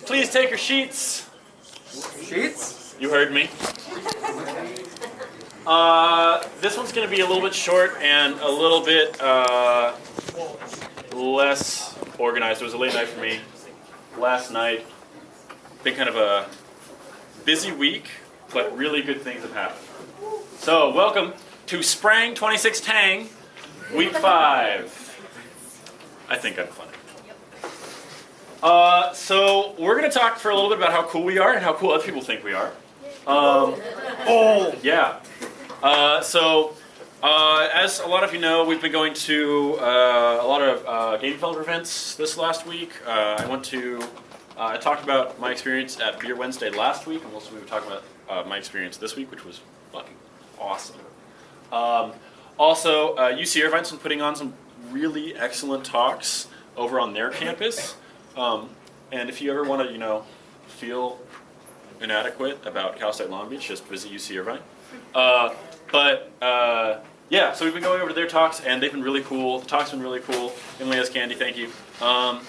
Please take your sheets. Sheets? You heard me. This one's going to be a little bit short and a little bit less organized. It was a late night for me last night. Been kind of a busy week, but really good things have happened. So, welcome to Sprang 26 Tang, week 5. I think I'm funny. So we're going to talk for a little bit about how cool we are and how cool other people think we are. Yeah. As a lot of you know, we've been going to a lot of game developer events this last week. I talked about my experience at Beer Wednesday last week, and also we were talking about my experience this week, which was fucking awesome. UC Irvine's been putting on some really excellent talks over on their campus. And if you ever want to, feel inadequate about Cal State Long Beach, just visit UC Irvine. So we've been going over to their talks, and they've been really cool. The talk's been really cool. Emily has candy, thank you. So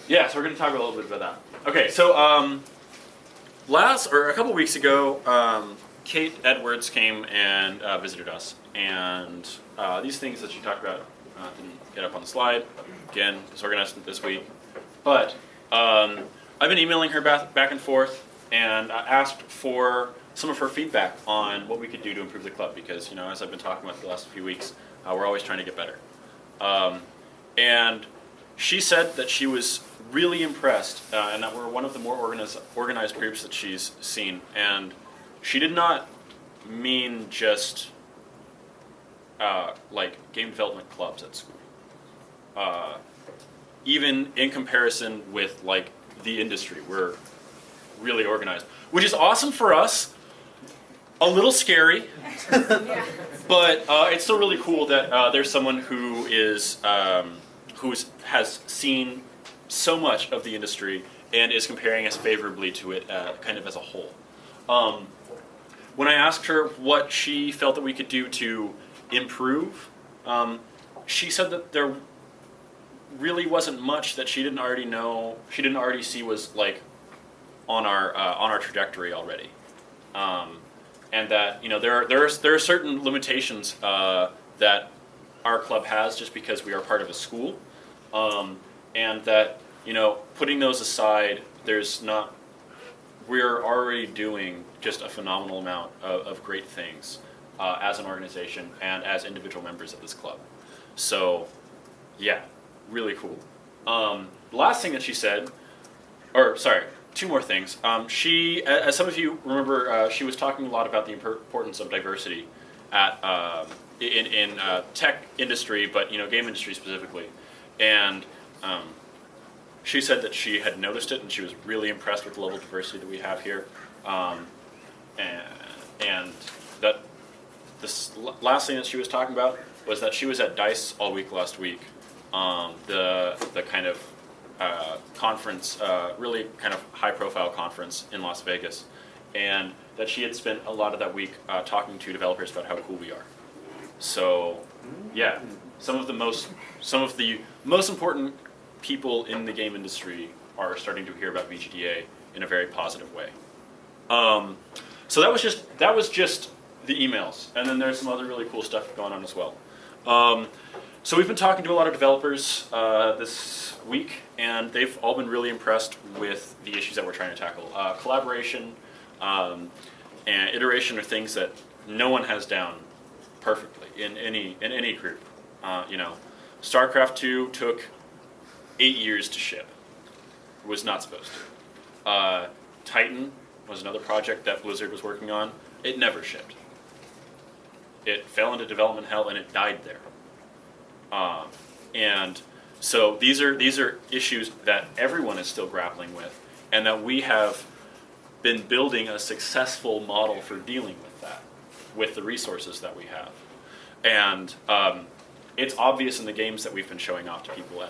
we're going to talk a little bit about that. Okay, so a couple weeks ago, Kate Edwards came and visited us, and these things that she talked about didn't get up on the slide. Again, disorganized this week. But I've been emailing her back and forth and asked for some of her feedback on what we could do to improve the club because, as I've been talking about the last few weeks, we're always trying to get better. And she said that she was really impressed and that we're one of the more organized groups that she's seen. And she did not mean just like game development clubs at school. Even in comparison with like the industry, we're really organized, which is awesome for us. A little scary, but it's still really cool that there's someone who has seen so much of the industry and is comparing us favorably to it, kind of as a whole. When I asked her what she felt that we could do to improve, she said that there really wasn't much that she didn't already see was like on our trajectory already, and that there are certain limitations that our club has just because we are part of a school, and that putting those aside, we're already doing just a phenomenal amount of great things as an organization and as individual members of this club. So, yeah. Really cool. The last thing that she said, two more things. She, as some of you remember, she was talking a lot about the importance of diversity in tech industry, but game industry specifically. And she said that she had noticed it and she was really impressed with the level of diversity that we have here. And that this last thing that she was talking about was that she was at DICE all week last week. The kind of conference, really kind of high-profile conference in Las Vegas, and that she had spent a lot of that week talking to developers about how cool we are. So, yeah, some of the most important people in the game industry are starting to hear about VGDA in a very positive way. So that was just the emails, and then there's some other really cool stuff going on as well. So we've been talking to a lot of developers this week, and they've all been really impressed with the issues that we're trying to tackle. Collaboration and iteration are things that no one has down perfectly in any group. StarCraft 2 took 8 years to ship. It was not supposed to. Titan was another project that Blizzard was working on. It never shipped. It fell into development hell and it died there. And so these are issues that everyone is still grappling with, and that we have been building a successful model for dealing with that, with the resources that we have. And it's obvious in the games that we've been showing off to people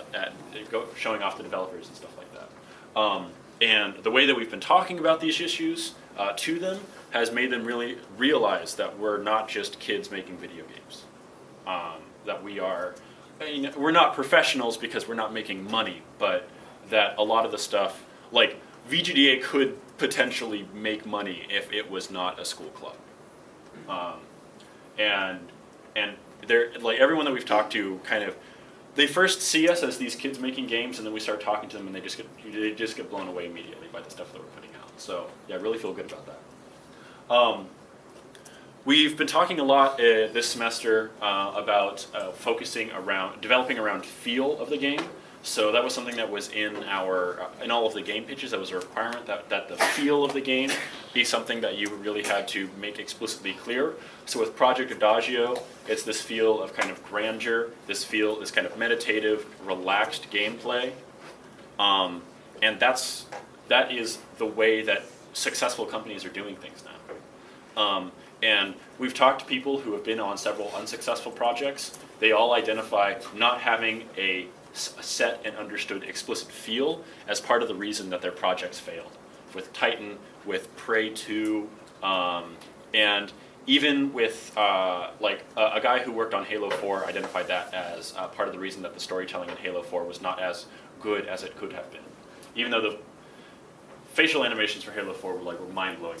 showing off to developers and stuff like that. And the way that we've been talking about these issues to them has made them really realize that we're not just kids making video games. That we're not professionals because we're not making money, but that a lot of the stuff, like VGDA could potentially make money if it was not a school club. And they're, like, everyone that we've talked to kind of, they first see us as these kids making games, and then we start talking to them, and they just get blown away immediately by the stuff that we're putting out. So yeah, I really feel good about that. We've been talking a lot this semester about developing around feel of the game. So that was something that was in all of the game pitches. That was a requirement that the feel of the game be something that you really had to make explicitly clear. So with Project Adagio, it's this feel of kind of grandeur, this kind of meditative, relaxed gameplay, and that is the way that successful companies are doing things now. And we've talked to people who have been on several unsuccessful projects. They all identify not having a set and understood explicit feel as part of the reason that their projects failed. With Titan, with Prey 2, and even with a guy who worked on Halo 4 identified that as part of the reason that the storytelling in Halo 4 was not as good as it could have been. Even though the facial animations for Halo 4 were mind-blowing.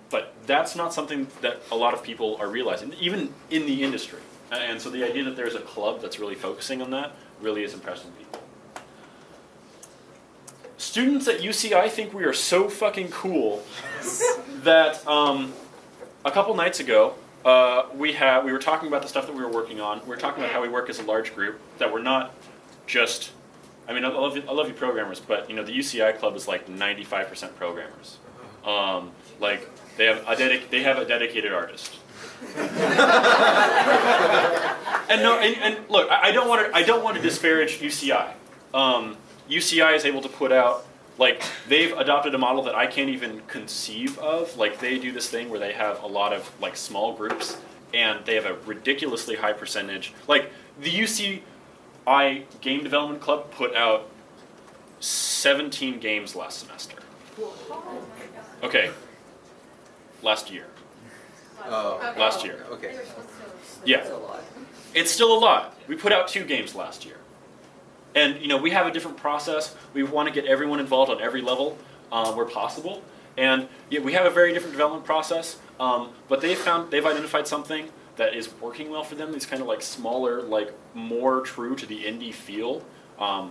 But that's not something that a lot of people are realizing, even in the industry. And so the idea that there's a club that's really focusing on that really is impressing people. Students at UCI think we are so fucking cool that a couple nights ago we were talking about the stuff that we were working on. We were talking about how we work as a large group, that we're not just, I mean, I love you programmers, but the UCI club is like 95% programmers. They have a dedicated artist. And look, I don't want to disparage UCI. UCI is able to put out, they've adopted a model that I can't even conceive of. They do this thing where they have a lot of small groups, and they have a ridiculously high percentage. The UCI Game Development Club put out 17 games last semester. Okay, last year. Last year. Okay. Yeah. It's still a lot. We put out 2 games last year. And we have a different process. We want to get everyone involved on every level where possible. And yeah, we have a very different development process. But they've identified something that is working well for them. These kind of smaller, more true to the indie feel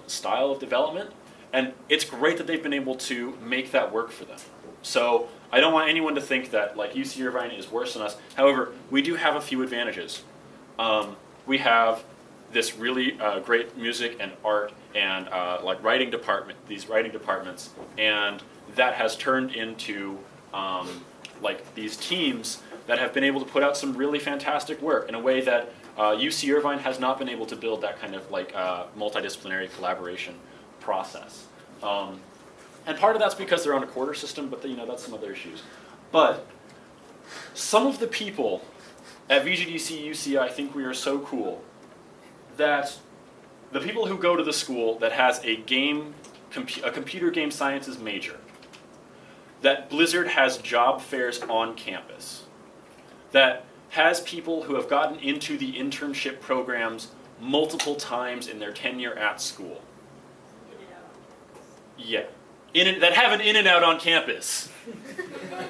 style of development. And it's great that they've been able to make that work for them. So I don't want anyone to think that UC Irvine is worse than us. However, we do have a few advantages. We have this really great music and art and writing department, these writing departments, and that has turned into these teams that have been able to put out some really fantastic work in a way that UC Irvine has not been able to build that kind of multidisciplinary collaboration process. And part of that's because they're on a quarter system, but that's some other issues. But some of the people at VGDC UCI think we are so cool that the people who go to the school that has a computer game sciences major, that Blizzard has job fairs on campus, that has people who have gotten into the internship programs multiple times in their tenure at school. Yeah. That have an in and out on campus.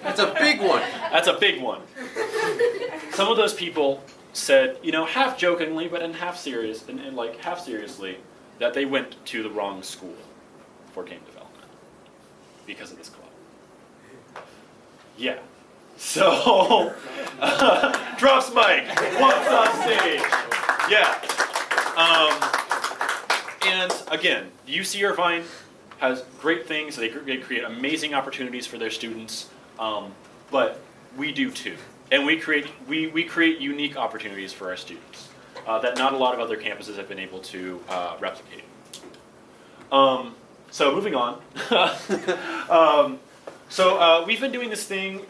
That's a big one. That's a big one. Some of those people said, half jokingly, but in half serious, and half seriously, that they went to the wrong school for game development because of this club. Yeah. So, drops mic, walks off stage. Yeah. And again, UC Irvine has great things. They create amazing opportunities for their students, but we do too. And we create unique opportunities for our students that not a lot of other campuses have been able to replicate. So moving on. We've been doing this thing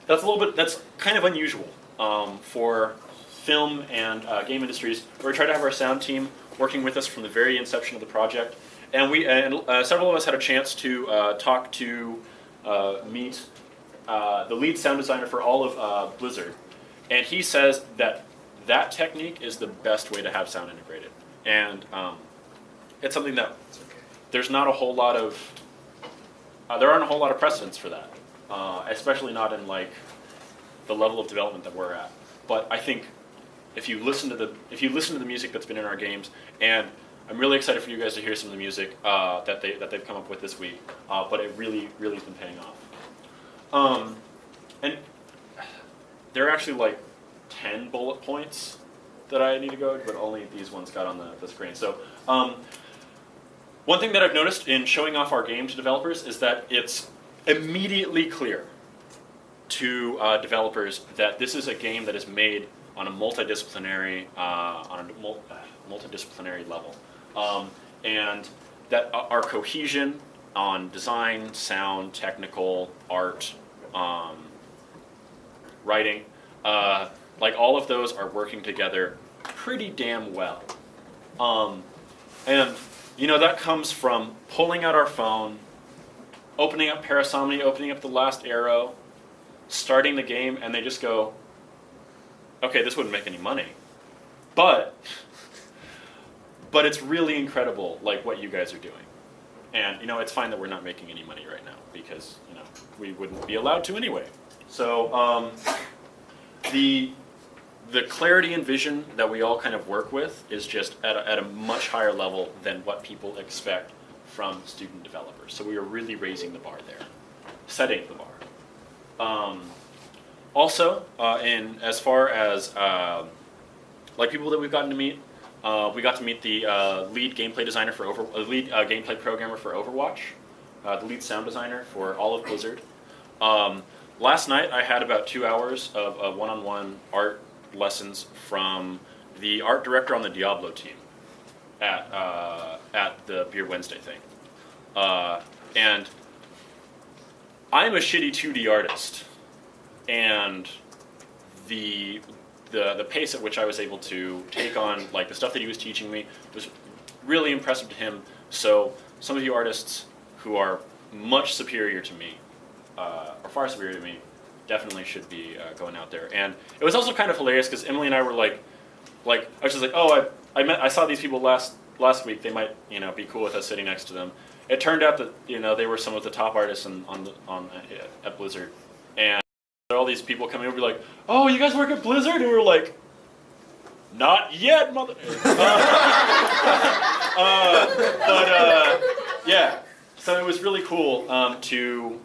that's kind of unusual for film and game industries, where we try to have our sound team working with us from the very inception of the project. And several of us had a chance to meet the lead sound designer for all of Blizzard, and he says that technique is the best way to have sound integrated. and it's something that there's not a whole lot of there aren't a whole lot of precedents for that, especially not in like the level of development that we're at. But I think if you listen to the music that's been in our games, and I'm really excited for you guys to hear some of the music that they've come up with this week. But it really has been paying off. And there are actually like 10 bullet points that I need to go, but only these ones got on the screen. So one thing that I've noticed in showing off our game to developers is that it's immediately clear to developers that this is a game that is made on a multidisciplinary level, and that our cohesion on design, sound, technical, art, writing, like all of those are working together pretty damn well. And you know, that comes from pulling out our phone, opening up Parasomnia, opening up The Last Arrow, starting the game, and they just go, okay, this wouldn't make any money, but it's really incredible, like what you guys are doing. And you know, it's fine that we're not making any money right now because you know we wouldn't be allowed to anyway. So the clarity and vision that we all kind of work with is just at a much higher level than what people expect from student developers. So we are really raising the bar there, setting the bar. Also, in as far as like people that we've gotten to meet, we got to meet the lead gameplay designer for lead gameplay programmer for Overwatch, the lead sound designer for all of Blizzard. Last night I had about 2 hours of one-on-one art lessons from the art director on the Diablo team at the Beer Wednesday thing, and I'm a shitty 2D artist, and the pace at which I was able to take on like the stuff that he was teaching me was really impressive to him. So some of you artists who are much superior to me, or far superior to me, definitely should be going out there. And it was also kind of hilarious because Emily and I were like I was just like, oh, I saw these people last week. They might be cool with us sitting next to them. It turned out that they were some of the top artists at Blizzard, and all these people coming over like, oh, you guys work at Blizzard? And we were like, not yet, mother. Yeah. So it was really cool to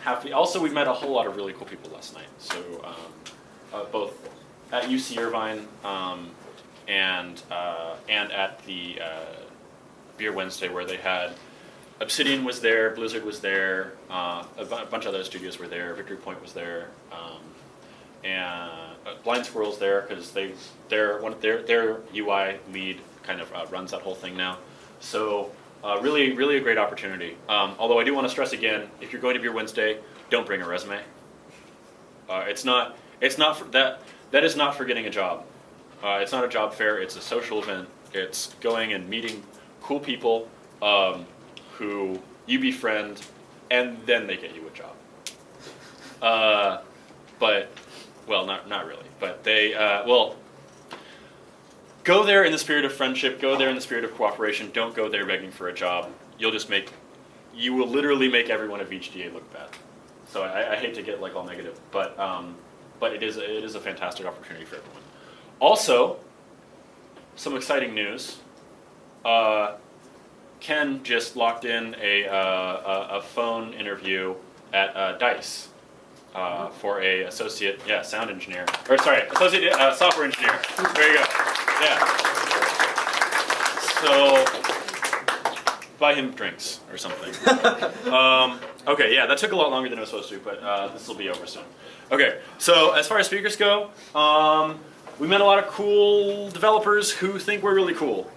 have. Also, we met a whole lot of really cool people last night. So both at UC Irvine and at the Beer Wednesday, where they had Obsidian was there, Blizzard was there, a bunch of other studios were there, Victory Point was there, and Blind Squirrel's there because their UI lead kind of runs that whole thing now. So really a great opportunity. Although I do want to stress again, if you're going to Beer Wednesday, don't bring a resume. It's not for that is not for getting a job. It's not a job fair. It's a social event. It's going and meeting cool people who you befriend, and then they get you a job. But not really. But they go there in the spirit of friendship. Go there in the spirit of cooperation. Don't go there begging for a job. You will literally make everyone at VGDA look bad. So I hate to get like all negative, but it is a fantastic opportunity for everyone. Also, some exciting news. Ken just locked in a phone interview at DICE for a associate sound engineer, or sorry, associate software engineer. There you go. Yeah. So buy him drinks or something. Okay, yeah, that took a lot longer than it was supposed to, but this will be over soon. Okay, so as far as speakers go, we met a lot of cool developers who think we're really cool.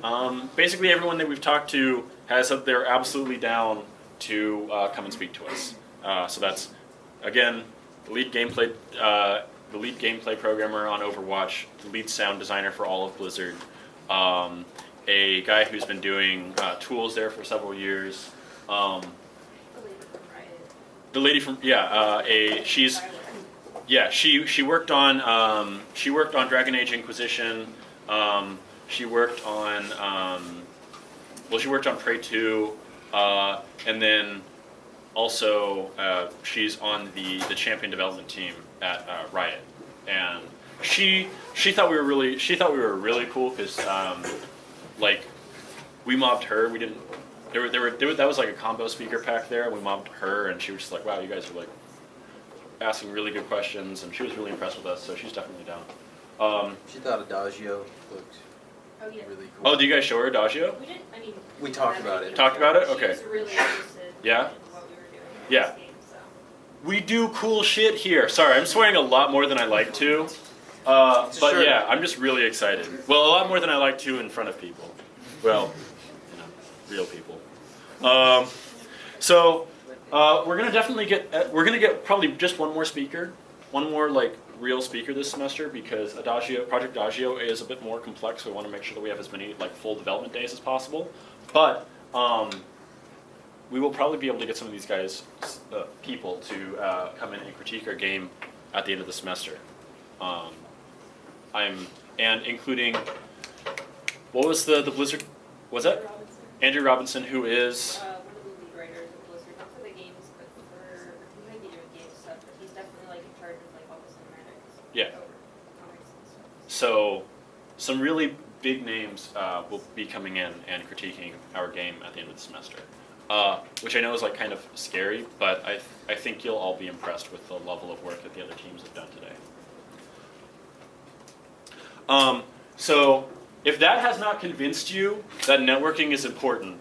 Basically, everyone that we've talked to has said they're absolutely down to come and speak to us. So that's, again, the lead gameplay programmer on Overwatch, the lead sound designer for all of Blizzard, a guy who's been doing tools there for several years. The lady from she worked on Dragon Age Inquisition. She worked on she worked on Prey 2, and then also she's on the champion development team at Riot, and she thought we were really cool because like we mobbed her. We didn't. That was like a combo speaker pack there. We mobbed her, and she was just like, "Wow, you guys are like asking really good questions," and she was really impressed with us. So she's definitely down. She thought Adagio looked Oh, yeah. really cool. Oh, do you guys show her Adagio? We didn't, I mean. We talked about it. Talked about it? She Okay. was really interested Yeah? in what we were doing in Yeah. this game, so. We do cool shit here. Sorry, I'm swearing a lot more than I like to. But Sure. yeah, I'm just really excited. Well, a lot more than I like to in front of people. Well, real people. So we're gonna definitely get probably just one more speaker, one more like real speaker this semester because Project Adagio is a bit more complex. We want to make sure that we have as many like full development days as possible. But we will probably be able to get some of these guys, people, to come in and critique our game at the end of the semester. Including what was the Blizzard? Was that Robinson, Andrew Robinson, who is one of the lead writers of Blizzard, not for the games, but for, he might be doing game stuff, but he's definitely like in charge of like all the cinematics. Yeah. Over comics and stuff. so some really big names will be coming in and critiquing our game at the end of the semester, which I know is like kind of scary, but I think you'll all be impressed with the level of work that the other teams have done today. So if that has not convinced you that networking is important,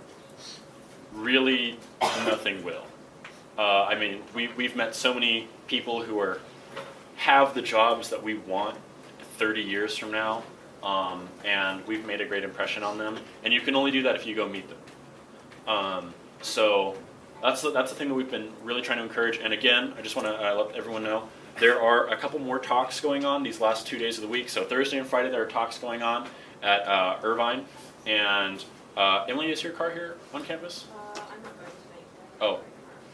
really nothing will. I mean, we've met so many people who have the jobs that we want 30 years from now, and we've made a great impression on them. And you can only do that if you go meet them. So that's the thing that we've been really trying to encourage. And again, I just want to let everyone know there are a couple more talks going on these last 2 days of the week. So Thursday and Friday there are talks going on at Irvine. And Emily, is your car here on campus? I'm not going tonight. Oh,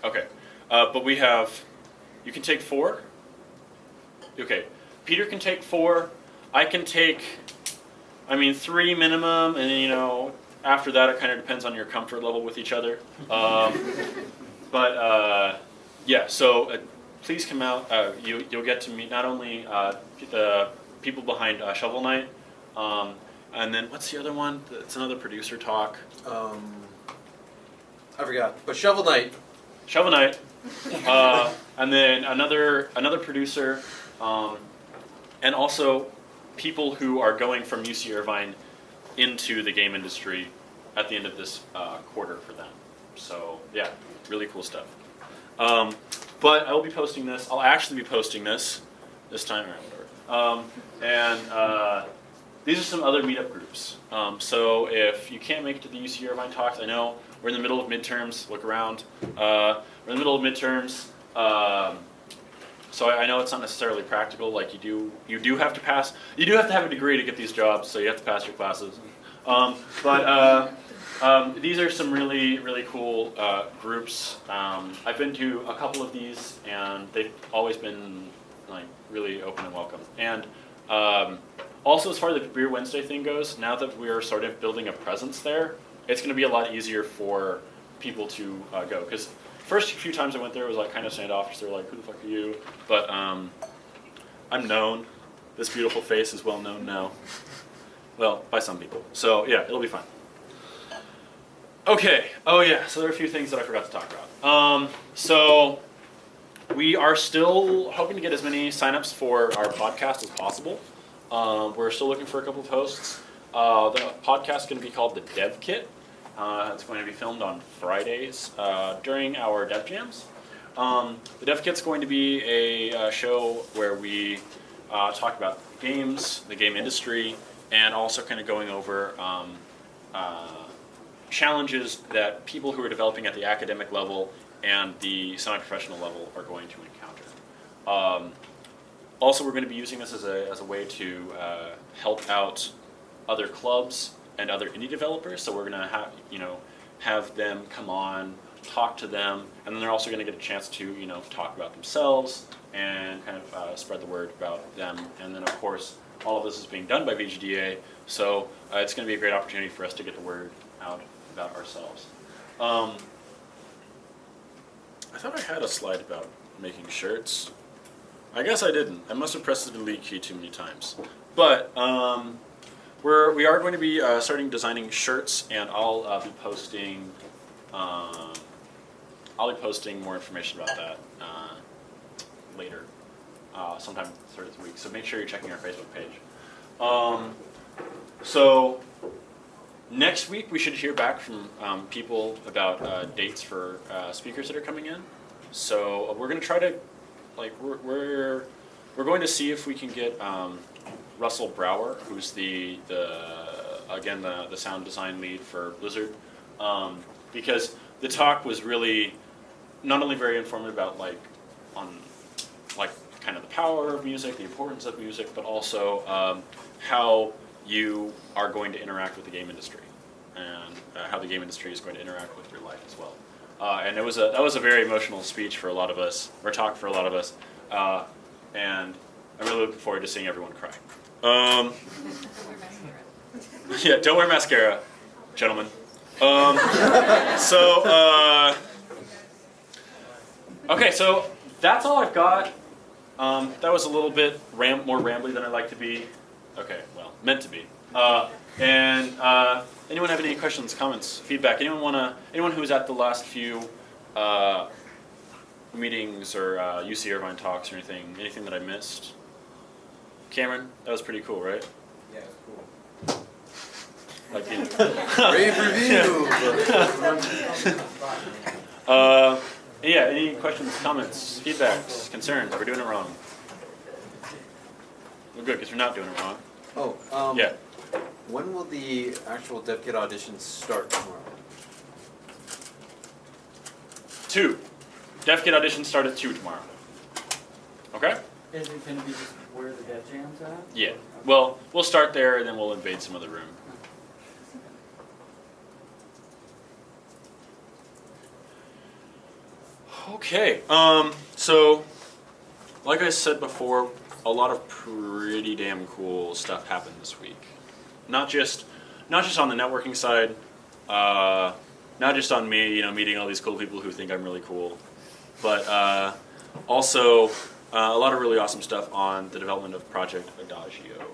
okay. But we have, you can take 4? Okay. Peter can take 4. I can take, 3 minimum, and then, after that it kind of depends on your comfort level with each other. Yeah, so please come out. You'll get to meet not only the people behind Shovel Knight, and then what's the other one? It's another producer talk. I forgot. But Shovel Knight. Shovel Knight, and then another producer, and also people who are going from UC Irvine into the game industry at the end of this quarter for them. So yeah, really cool stuff. But I will be posting this. I'll actually be posting this time around, whatever. These are some other meetup groups. So if you can't make it to the UC Irvine talks, I know we're in the middle of midterms. Look around. We're in the middle of midterms. So I know it's not necessarily practical. Like you do have to pass. You do have to have a degree to get these jobs. So you have to pass your classes. These are some really cool groups. I've been to a couple of these, and they've always been like really open and welcome. And also, as far as the Beer Wednesday thing goes, now that we're sort of building a presence there, it's going to be a lot easier for people to go. Because first few times I went there, it was like kind of standoffish. They were like, "Who the fuck are you?" But I'm known. This beautiful face is well known now. Well, by some people. So yeah, it'll be fun. Okay. Oh yeah. So there are a few things that I forgot to talk about. So we are still hoping to get as many signups for our podcast as possible. We're still looking for a couple of hosts. The podcast is going to be called The Dev Kit. It's going to be filmed on Fridays during our Dev Jams. The Dev Kit's going to be a show where we talk about games, the game industry, and also kind of going over challenges that people who are developing at the academic level and the semi-professional level are going to encounter. Also, we're going to be using this as a way to help out other clubs and other indie developers. So we're going to have them come on, talk to them, and then they're also going to get a chance to talk about themselves and kind of spread the word about them. And then of course all of this is being done by VGDA. So it's going to be a great opportunity for us to get the word out about ourselves. I thought I had a slide about making shirts. I guess I didn't. I must have pressed the delete key too many times. But we are going to be starting designing shirts, and I'll be posting more information about that later, sometime through the week. So make sure you're checking our Facebook page. So next week we should hear back from people about dates for speakers that are coming in. So we're going to try to, like, we're going to see if we can get Russell Brower, who's the sound design lead for Blizzard, because the talk was really not only very informative about kind of the power of music, the importance of music, but also how you are going to interact with the game industry, and how the game industry is going to interact with your life as well. And that was a very emotional speech for a lot of us, or talk for a lot of us, and I'm really looking forward to seeing everyone cry. Yeah, don't wear mascara, gentlemen. Okay, so that's all I've got. That was a little bit more rambly than I'd like to be. Okay, well, meant to be. Anyone have any questions, comments, feedback? Anyone who was at the last few meetings or UC Irvine talks or anything that I missed? Cameron, that was pretty cool, right? Yeah, it's cool. Like, you Rave review! Yeah, any questions, comments, feedbacks, concerns? We're doing it wrong. We're good, because we're not doing it wrong. Oh, Yeah. when will the actual dev kit auditions start tomorrow? 2. Dev Kit auditions start at 2 tomorrow. Okay? Is it going to be just where the dev jam's at? Yeah. Well, we'll start there, and then we'll invade some other room. Okay. So, like I said before, a lot of pretty damn cool stuff happened this week. Not just on the networking side, not just on me, meeting all these cool people who think I'm really cool, but also a lot of really awesome stuff on the development of Project Adagio.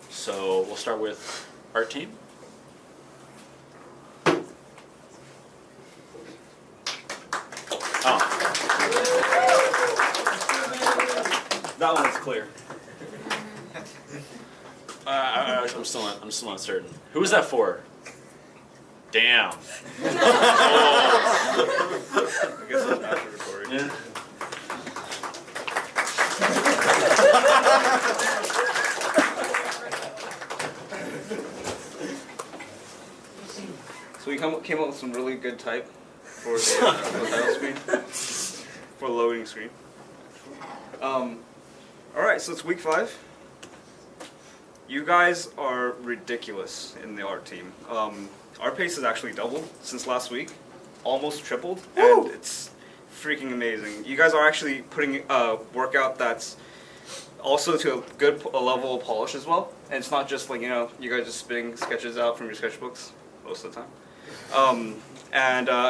So we'll start with art team. Oh. That one was clear. I'm still not certain. Who was that for? Damn. I guess it's after recording. Yeah. So we came up with some really good type for the title screen, for the loading screen. Alright, so it's week 5. You guys are ridiculous in the art team. Our pace has actually doubled since last week, almost tripled, and it's freaking amazing. You guys are actually putting work out that's also to a good level of polish as well, and it's not just like, you guys just spitting sketches out from your sketchbooks most of the time.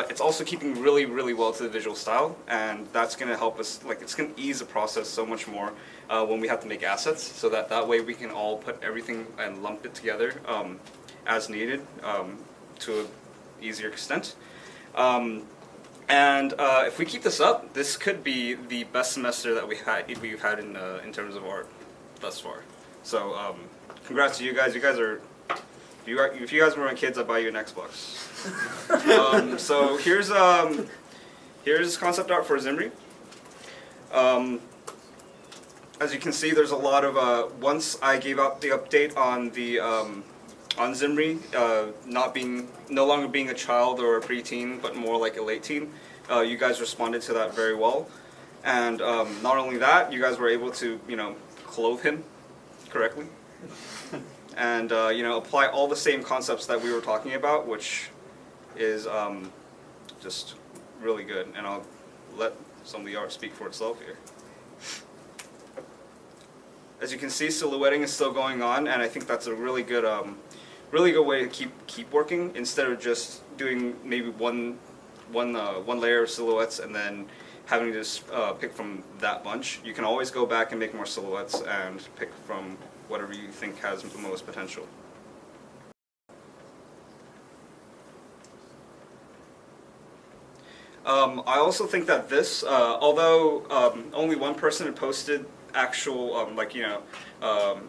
It's also keeping really, really well to the visual style, and that's going to help us, it's going to ease the process so much more when we have to make assets, so that way we can all put everything and lump it together as needed to an easier extent. If we keep this up, this could be the best semester that we've had in terms of art thus far. So congrats to you guys. You guys are, if you guys were my kids, I'd buy you an Xbox. So here's concept art for Zimri. As you can see, there's a lot of once I gave out the update on the on Zimri no longer being a child or a preteen, but more like a late teen. You guys responded to that very well, and not only that, you guys were able to clothe him correctly, and apply all the same concepts that we were talking about, which is just really good. And I'll let some of the art speak for itself here. as you can see, silhouetting is still going on, and I think that's a really good way to keep working instead of just doing maybe one layer of silhouettes and then having to just pick from that bunch. You can always go back and make more silhouettes and pick from whatever you think has the most potential. I also think that this, although only one person had posted actual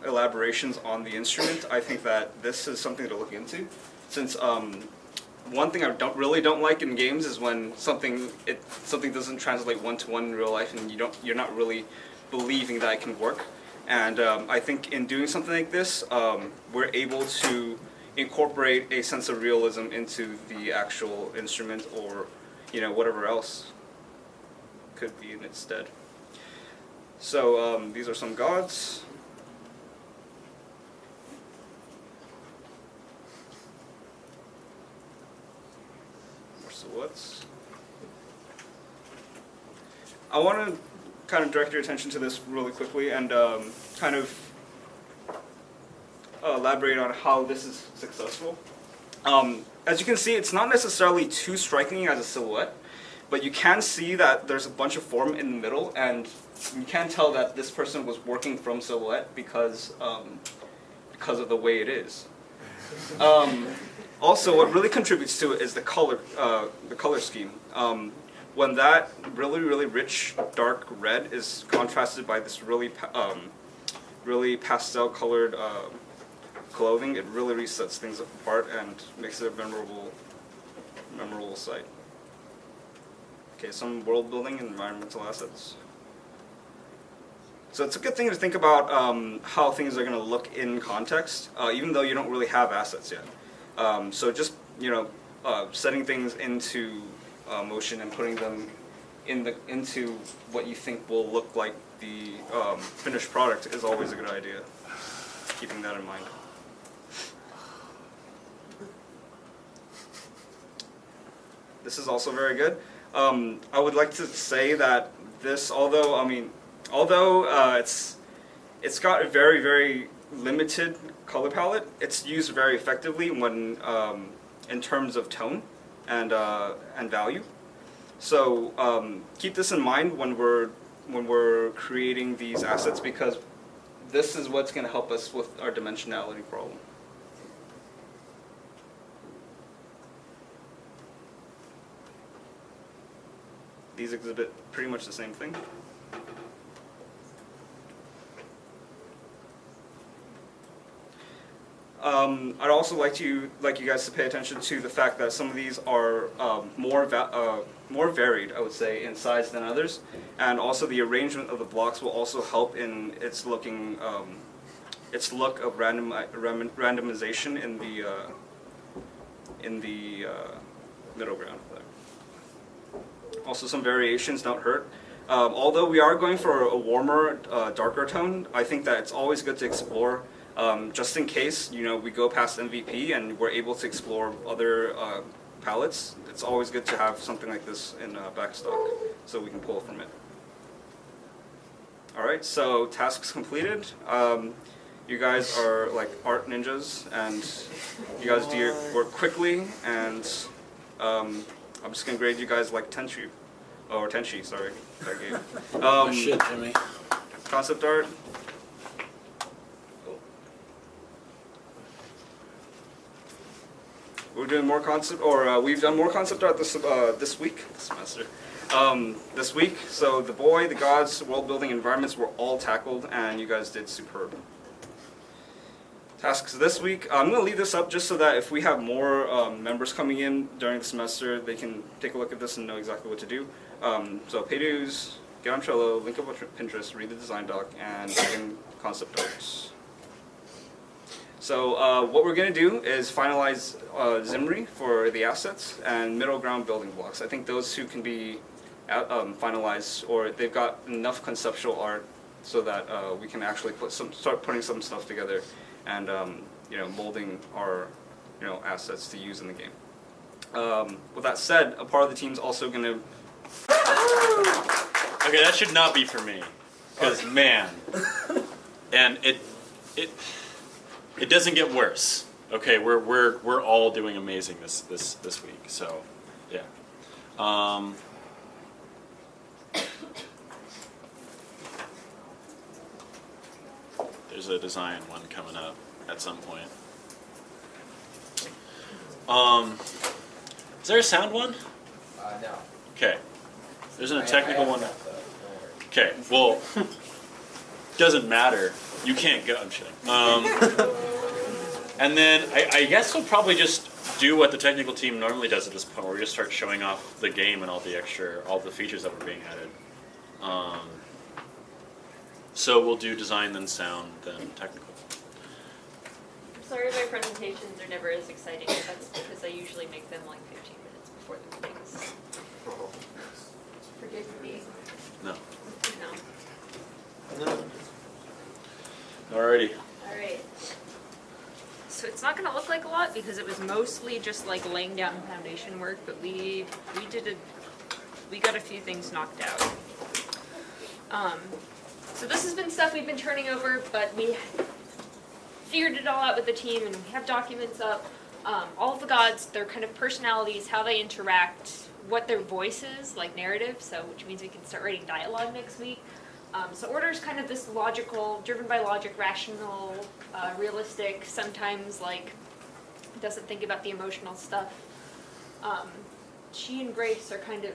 elaborations on the instrument, I think that this is something to look into. Since one thing I really don't like in games is when something doesn't translate one-to-one in real life, and you're not really believing that it can work. And I think in doing something like this, we're able to incorporate a sense of realism into the actual instrument, or whatever else could be in its stead. So these are some gods. More silhouettes. I want to kind of direct your attention to this really quickly and kind of elaborate on how this is successful. As you can see, it's not necessarily too striking as a silhouette, but you can see that there's a bunch of form in the middle, and you can tell that this person was working from silhouette because of the way it is. Also, what really contributes to it is the color scheme. When that really rich dark red is contrasted by this really pastel colored clothing, it really resets things apart and makes it a memorable sight. Okay, some world building and environmental assets. So it's a good thing to think about how things are going to look in context, even though you don't really have assets yet. So just setting things into motion and putting them into what you think will look like the finished product is always a good idea. Keeping that in mind. This is also very good. I would like to say that this, although it's got a very limited color palette, it's used very effectively when in terms of tone and value. So keep this in mind when we're creating these assets, because this is what's going to help us with our dimensionality problem. These exhibit pretty much the same thing. I'd also like you guys to pay attention to the fact that some of these are more varied, I would say, in size than others, and also the arrangement of the blocks will also help in its look of randomization in the middle ground there. Also, some variations don't hurt. Although we are going for a warmer, darker tone, I think that it's always good to explore. Just in case, we go past MVP and we're able to explore other palettes, it's always good to have something like this in backstock so we can pull from it. Alright, so tasks completed. You guys are like art ninjas, and you guys do your work quickly, and I'm just going to grade you guys like Tenchi, sorry, that game. Shit, Jimmy. Concept art. We're doing more concept, or we've done more concept art this semester. This week, so the boy, the gods, world building, environments were all tackled, and you guys did superb. Tasks this week, I'm going to leave this up just so that if we have more members coming in during the semester, they can take a look at this and know exactly what to do. So pay dues, get on Trello, link up with Pinterest, read the design doc, and begin concept arts. So what we're going to do is finalize Zimri for the assets and middle ground building blocks. I think those two can be finalized, or they've got enough conceptual art so that we can actually start putting some stuff together and molding our assets to use in the game. With that said, a part of the team's also going to. Okay, that should not be for me, because man, and it doesn't get worse. Okay, we're all doing amazing this week. So, yeah. There's a design one coming up at some point. Is there a sound one? No. Okay. There isn't a technical one. Okay. Well, doesn't matter. You can't go. I'm kidding. And then I guess we'll probably just do what the technical team normally does at this point, where we just start showing off the game and all the features that were being added. So we'll do design, then sound, then technical. I'm sorry my presentations are never as exciting, but that's because I usually make them like 15 minutes before the meetings. Forgive me. No. No. Alrighty. Alright. So it's not going to look like a lot because it was mostly just like laying down foundation work, but we got a few things knocked out. So this has been stuff we've been turning over, but we figured it all out with the team, and we have documents up. All of the gods, their kind of personalities, how they interact, what their voice is, like narrative, so which means we can start writing dialogue next week. So order is kind of this logical, driven by logic, rational, realistic, sometimes like doesn't think about the emotional stuff. She and Grace are kind of,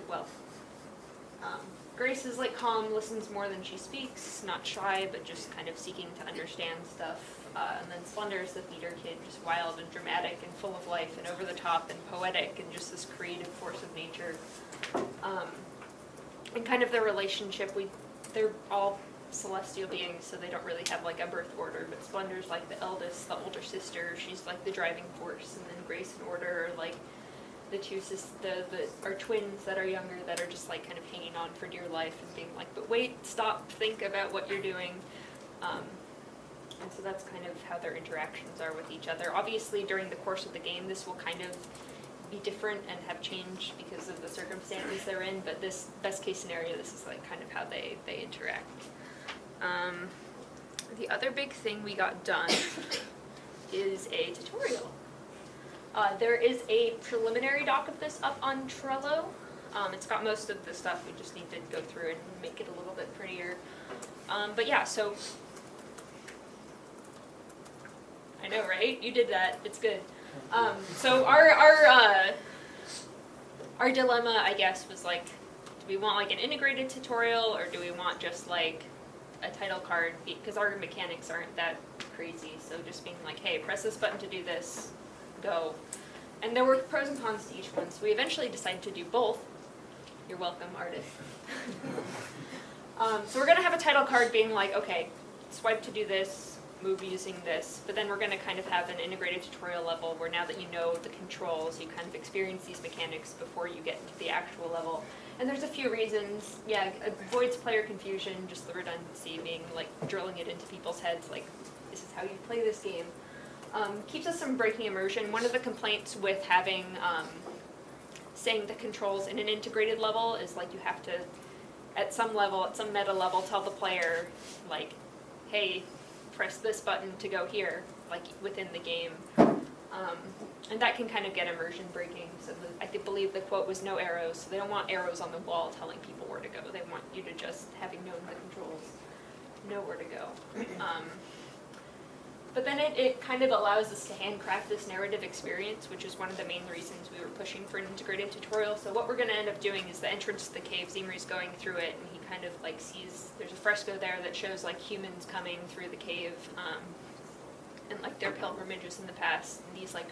Grace is like calm, listens more than she speaks, not shy, but just kind of seeking to understand stuff. And then Splendor is the theater kid, just wild and dramatic and full of life and over the top and poetic and just this creative force of nature. And kind of their relationship, they're all celestial beings, so they don't really have like a birth order, but Splendor's like the eldest, the older sister, she's like the driving force, and then Grace and Order are like the two are twins that are younger, that are just like kind of hanging on for dear life and being like, but wait, stop, think about what you're doing. And so that's kind of how their interactions are with each other. Obviously, during the course of the game, this will kind of be different and have changed because of the circumstances they're in, but this best case scenario, this is like kind of how they interact. The other big thing we got done is a tutorial. There is a preliminary doc of this up on Trello. It's got most of the stuff, we just need to go through and make it a little bit prettier. But yeah, so I know, right? You did that. It's good. So our dilemma, I guess, was like, do we want like an integrated tutorial, or do we want just like a title card? Because our mechanics aren't that crazy. So just being like, hey, press this button to do this, go. And there were pros and cons to each one. So we eventually decided to do both. You're welcome, artist. So we're gonna have a title card being like, okay, swipe to do this, move using this, but then we're going to kind of have an integrated tutorial level where now that you know the controls, you kind of experience these mechanics before you get into the actual level. And there's a few reasons. Yeah, avoids player confusion, just the redundancy being like drilling it into people's heads, like this is how you play this game. Keeps us from breaking immersion. One of the complaints with having, saying the controls in an integrated level is like you have to, at some level, at some meta level, tell the player like, hey, press this button to go here, like within the game. And that can kind of get immersion breaking. So I believe the quote was no arrows. So they don't want arrows on the wall telling people where to go. They want you to just, having known the controls, know where to go. But then it kind of allows us to handcraft this narrative experience, which is one of the main reasons we were pushing for an integrated tutorial. So what we're going to end up doing is the entrance to the cave, Zimri's going through it, and he kind of like sees, there's a fresco there that shows like humans coming through the cave, and like their pilgrimages in the past, and these like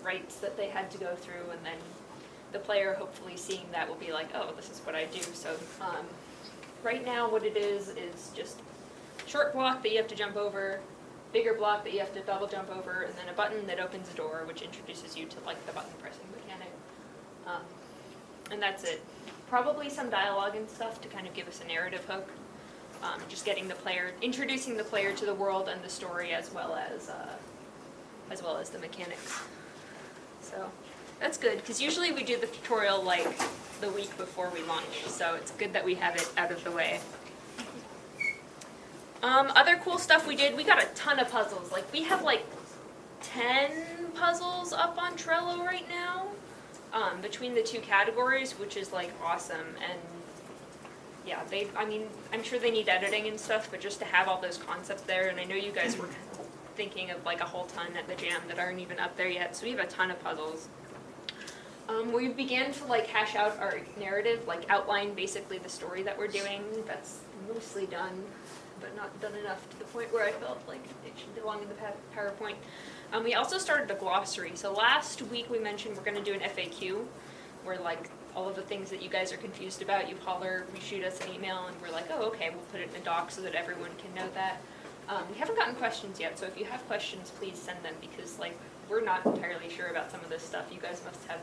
rites that they had to go through, and then the player hopefully seeing that will be like, oh, this is what I do. So right now what it is just short block that you have to jump over, bigger block that you have to double jump over, and then a button that opens a door, which introduces you to like the button pressing mechanic. And that's it. Probably some dialogue and stuff to kind of give us a narrative hook. Just getting the player, introducing the player to the world and the story, as well as the mechanics. So that's good, because usually we do the tutorial like the week before we launch, so it's good that we have it out of the way. Other cool stuff we did, we got a ton of puzzles. Like, we have like 10 puzzles up on Trello right now, between the two categories, which is like awesome. And yeah, I'm sure they need editing and stuff, but just to have all those concepts there, and I know you guys were thinking of like a whole ton at the jam that aren't even up there yet, so we have a ton of puzzles. We began to like hash out our narrative, like outline basically the story that we're doing. That's mostly done, but not done enough to the point where I felt like it should belong in the PowerPoint. We also started a glossary. So last week we mentioned we're going to do an FAQ, where like all of the things that you guys are confused about, you holler, you shoot us an email, and we're like, oh, okay, we'll put it in a doc so that everyone can know that. We haven't gotten questions yet, so if you have questions, please send them, because like we're not entirely sure about some of this stuff. You guys must have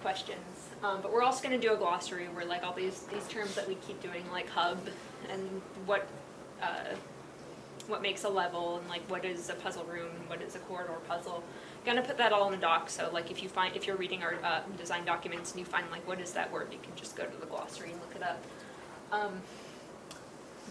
questions. But we're also going to do a glossary where like all these terms that we keep doing, like hub, and what makes a level, and like what is a puzzle room, and what is a corridor puzzle. Gonna put that all in the doc, so like if you're reading our design documents and you find like what is that word, you can just go to the glossary and look it up.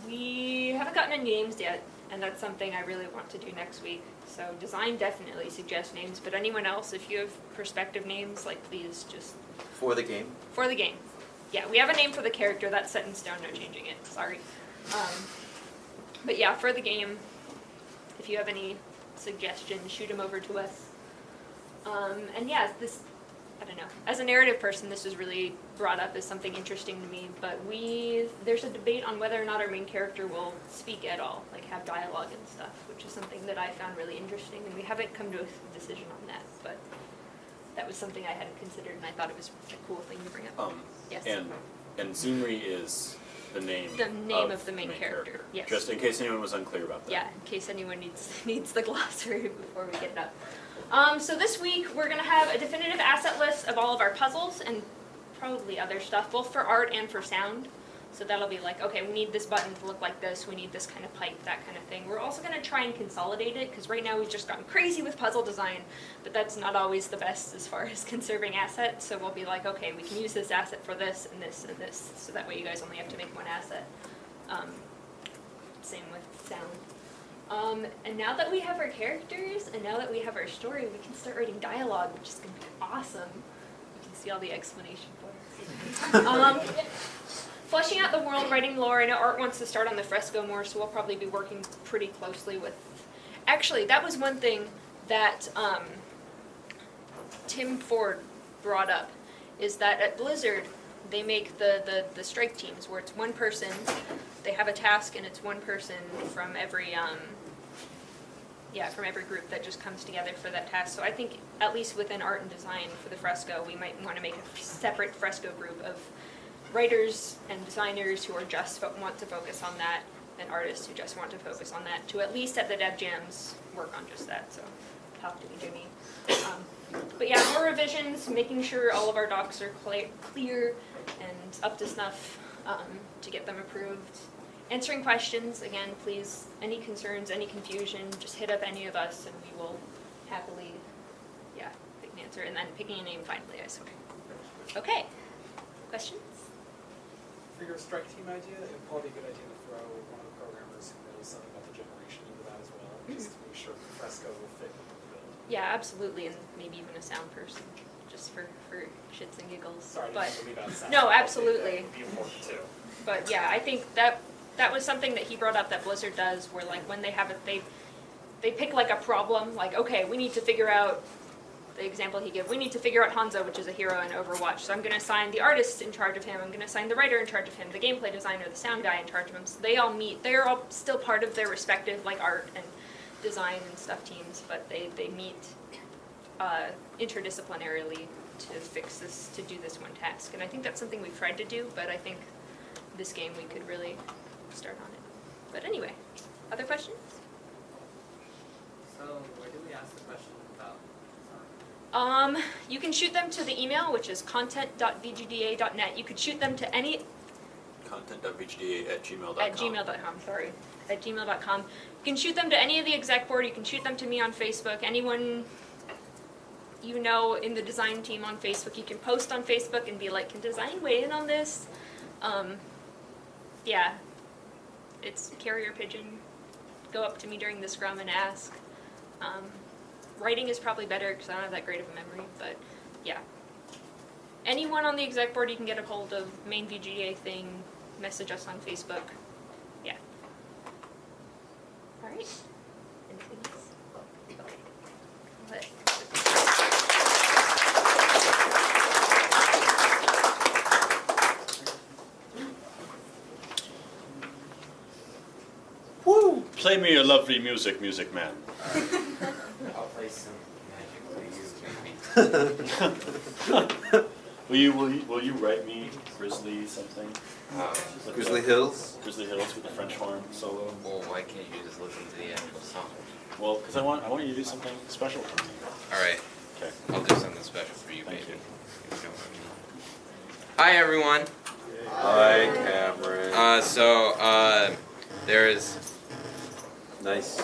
We haven't gotten any names yet, and that's something I really want to do next week. So design definitely suggests names, but anyone else, if you have prospective names, like please just... For the game? For the game. Yeah, we have a name for the character, that's set in stone, no changing it, sorry. But yeah, for the game, if you have any suggestions, shoot them over to us. And yeah, this, I don't know, as a narrative person, this was really brought up as something interesting to me, but there's a debate on whether or not our main character will speak at all, like have dialogue and stuff, which is something that I found really interesting, and we haven't come to a decision on that, but that was something I hadn't considered, and I thought it was a cool thing to bring up. Yes. And Zimri is the name of the main character. Yes. Just in case anyone was unclear about that. Yeah, in case anyone needs the glossary before we get it up. So this week we're going to have a definitive asset list of all of our puzzles and probably other stuff, both for art and for sound. So that'll be like, okay, we need this button to look like this, we need this kind of pipe, that kind of thing. We're also going to try and consolidate it, because right now we've just gotten crazy with puzzle design, but that's not always the best as far as conserving assets. So we'll be like, okay, we can use this asset for this and this and this, so that way you guys only have to make one asset. Same with sound. And now that we have our characters, and now that we have our story, we can start writing dialogue, which is going to be awesome. You can see all the explanation for it. Fleshing out the world, writing lore. I know Art wants to start on the fresco more, so we'll probably be working pretty closely with... Actually, that was one thing that Tim Ford brought up, is that at Blizzard, they make the strike teams, where it's one person, they have a task, and it's one person from every group that just comes together for that task. So I think, at least within art and design for the fresco, we might want to make a separate fresco group of writers and designers who are just want to focus on that, and artists who just want to focus on that, to at least at the dev jams work on just that. So talk to me, Jimmy. But yeah, more revisions, making sure all of our docs are clear and up to snuff to get them approved. Answering questions, again, please, any concerns, any confusion, just hit up any of us and we will happily, pick an answer. And then picking a name finally, I swear. Okay, questions? For your strike team idea, it would probably be a good idea to throw one of the programmers who knows something about the generation into that as well, just to make sure the fresco will fit with the build. Yeah, absolutely, and maybe even a sound person, just for shits and giggles. Sorry, but I didn't mean to leave out sound. no, absolutely. That would be important too. But yeah, I think that was something that he brought up that Blizzard does, where like when they have it, they pick like a problem, like okay, we need to figure out. The example he gave, we need to figure out Hanzo, which is a hero in Overwatch. So I'm going to assign the artist in charge of him. I'm going to assign the writer in charge of him, the gameplay designer, the sound guy in charge of him. So they all meet. They're all still part of their respective like art and design and stuff teams, but they meet interdisciplinarily to fix this, to do this one task. And I think that's something we've tried to do, but I think this game we could really start on it. But anyway, other questions? So, where did we ask the question about? You can shoot them to the email, which is content.vgda.net. You could shoot them to any... content.vgda@gmail.com. At gmail.com, sorry. At gmail.com. You can shoot them to any of the exec board. You can shoot them to me on Facebook. Anyone you know in the design team on Facebook, you can post on Facebook and be like, can design weigh in on this? Yeah. It's carrier pigeon go up to me during the scrum and ask. Writing is probably better because I don't have that great of a memory, but yeah. Anyone on the exec board you can get a hold of, main VGDA thing, message us on Facebook. Yeah. All right. Anything else? Okay. Woo! Play me a lovely music, music man. I'll play some magic for you, maybe. Will you write me Grizzly something? With Grizzly the- Hills? Grizzly Hills with the French horn solo. Well, why can't you just listen to the actual song? Well, because I want you to do something special for me. All right, Okay. I'll do something special for you, Thank baby. you. If you don't mind me. Hi, everyone. Hi, Cameron. Nice.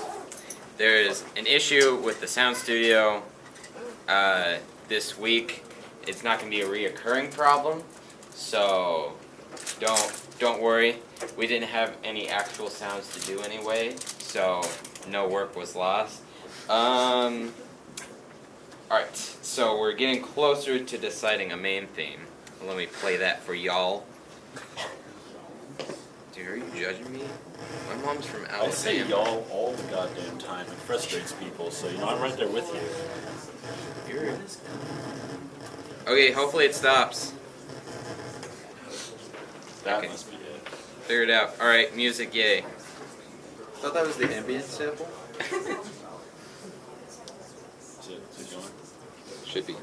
There is an issue with the sound studio this week. It's not going to be a reoccurring problem, so don't worry. We didn't have any actual sounds to do anyway, so no work was lost. Alright, so we're getting closer to deciding a main theme. Let me play that for y'all. Dude, are you judging me? My mom's from Alabama. I say y'all all the goddamn time. It frustrates people, so I'm right there with you. You're... Okay, hopefully it stops. That Okay. must be it. Figure it out. Alright, music, yay. I thought that was the ambient sample. Is it going? Should be.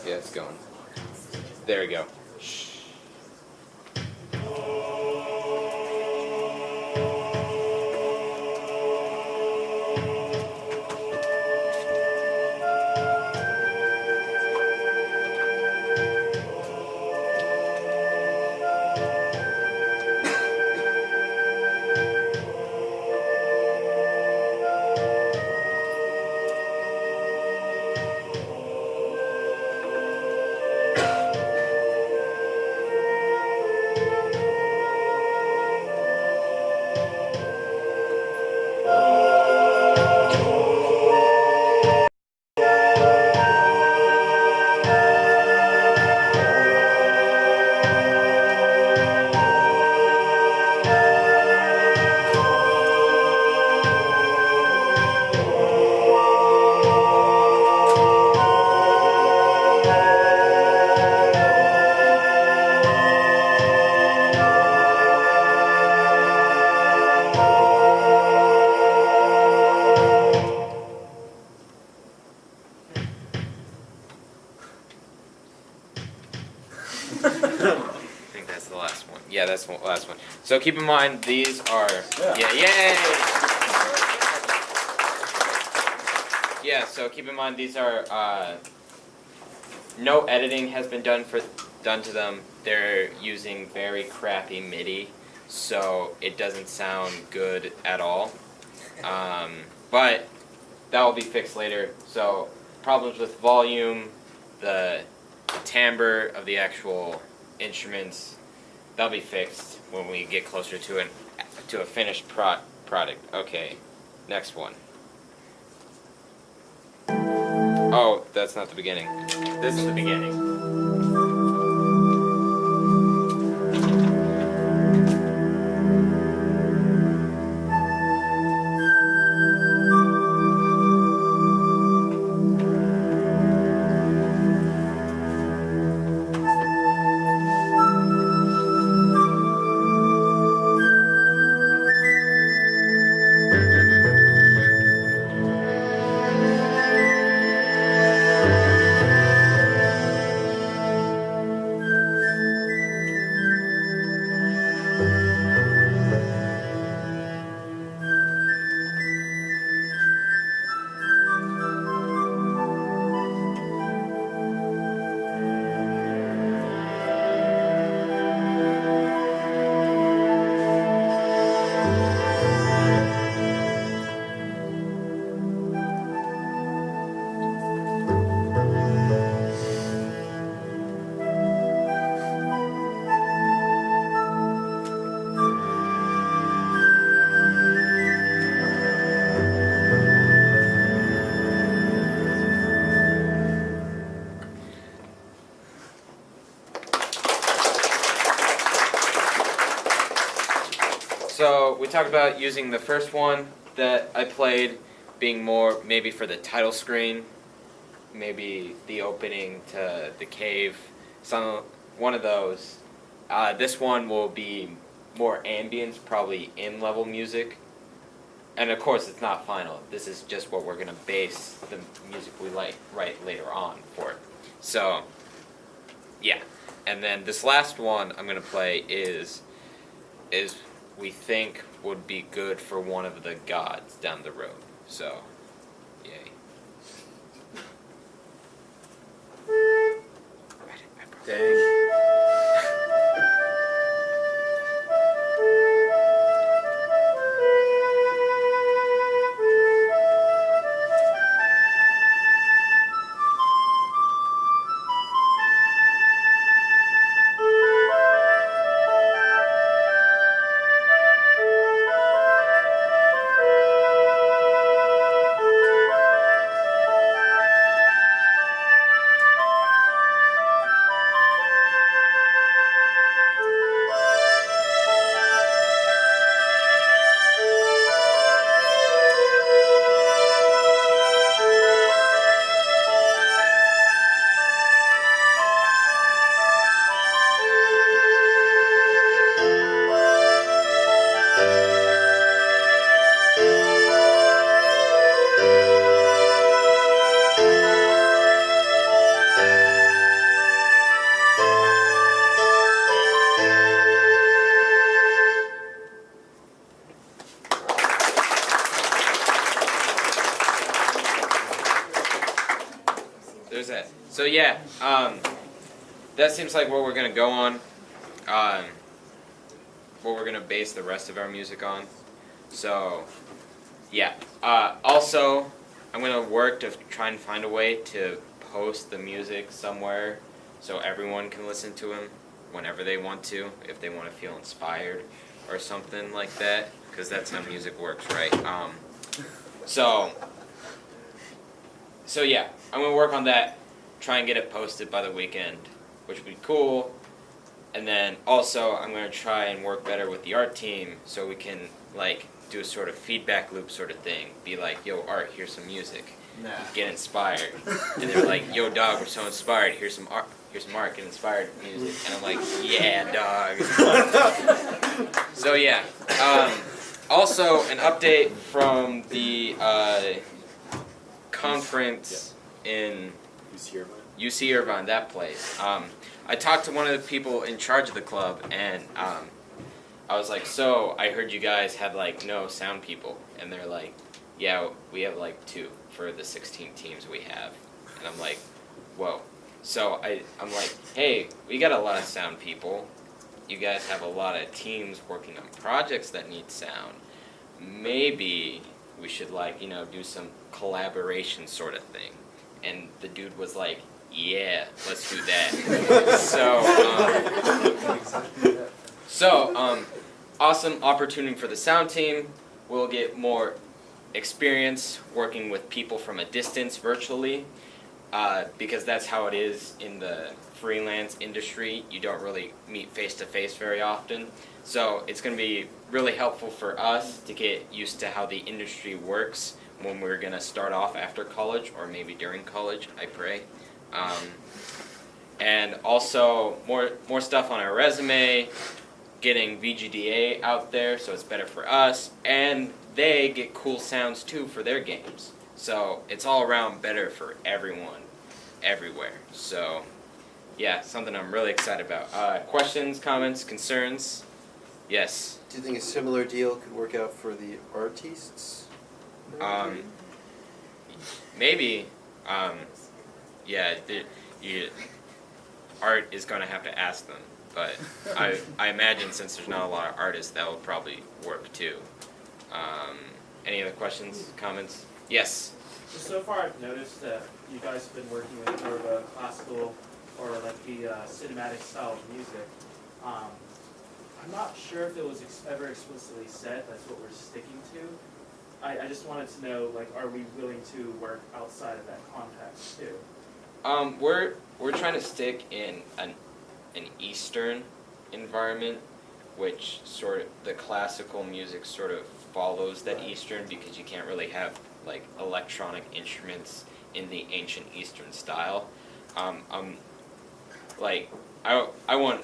Yeah, it's going. There we go. I think that's the last one. Yeah, that's the last one. So keep in mind, these are... Yeah. Yay! Yeah, so keep in mind, these are... no editing has been done to them. They're using very crappy MIDI, so it doesn't sound good at all. But that will be fixed later. So problems with volume, the timbre of the actual instruments, that'll be fixed when we get closer to a finished product. Okay, next one. Oh, that's not the beginning. This is the beginning. so we talked about using the first one that I played being more maybe for the title screen, maybe the opening to the cave, one of those. This one will be more ambience, probably in-level music. And of course, it's not final. This is just what we're going to base the music we write later on for it. So, yeah. And then this last one I'm going to play is we think would be good for one of the gods down the road. So, yay. Dang. There's that. So yeah, that seems like what we're gonna go on. What we're gonna base the rest of our music on. So yeah. Also, I'm gonna work to try and find a way to post the music somewhere so everyone can listen to them whenever they want to, if they want to feel inspired or something like that, because that's how music works, right? So yeah, I'm gonna work on that, try and get it posted by the weekend, which would be cool. And then also I'm gonna try and work better with the art team so we can like do a sort of feedback loop sort of thing. Be like, yo, Art, here's some music. Nah. Get inspired. And they're like, yo, dog, we're so inspired. Here's some art. Get inspired music. And I'm like, yeah, dog. So yeah. Also, an update from the conference in UC Irvine, that place. I talked to one of the people in charge of the club, and I was like, so I heard you guys had like no sound people, and they're like, yeah, we have like 2 for the 16 teams we have. And I'm like, whoa. So I'm like, hey, we got a lot of sound people. You guys have a lot of teams working on projects that need sound. Maybe we should like, do some collaboration sort of thing. And the dude was like, yeah, let's do that. So, awesome opportunity for the sound team. We'll get more experience working with people from a distance virtually, because that's how it is in the freelance industry. You don't really meet face to face very often. So it's going to be really helpful for us to get used to how the industry works when we're going to start off after college, or maybe during college, I pray. And also more stuff on our resume, getting VGDA out there so it's better for us, and they get cool sounds too for their games. So it's all around better for everyone, everywhere. So yeah, something I'm really excited about. Questions, comments, concerns? Yes. Do you think a similar deal could work out for the artists? Maybe. Yeah, Art is going to have to ask them, but I imagine since there's not a lot of artists, that will probably work too. Any other questions, comments? Yes. So far, I've noticed that you guys have been working with more of a classical or like the cinematic style of music. I'm not sure if it was ever explicitly said that's what we're sticking to. I just wanted to know, like, are we willing to work outside of that context too? We're trying to stick in an Eastern environment. which sort of the classical music sort of follows that Eastern because you can't really have like electronic instruments in the ancient Eastern style. I want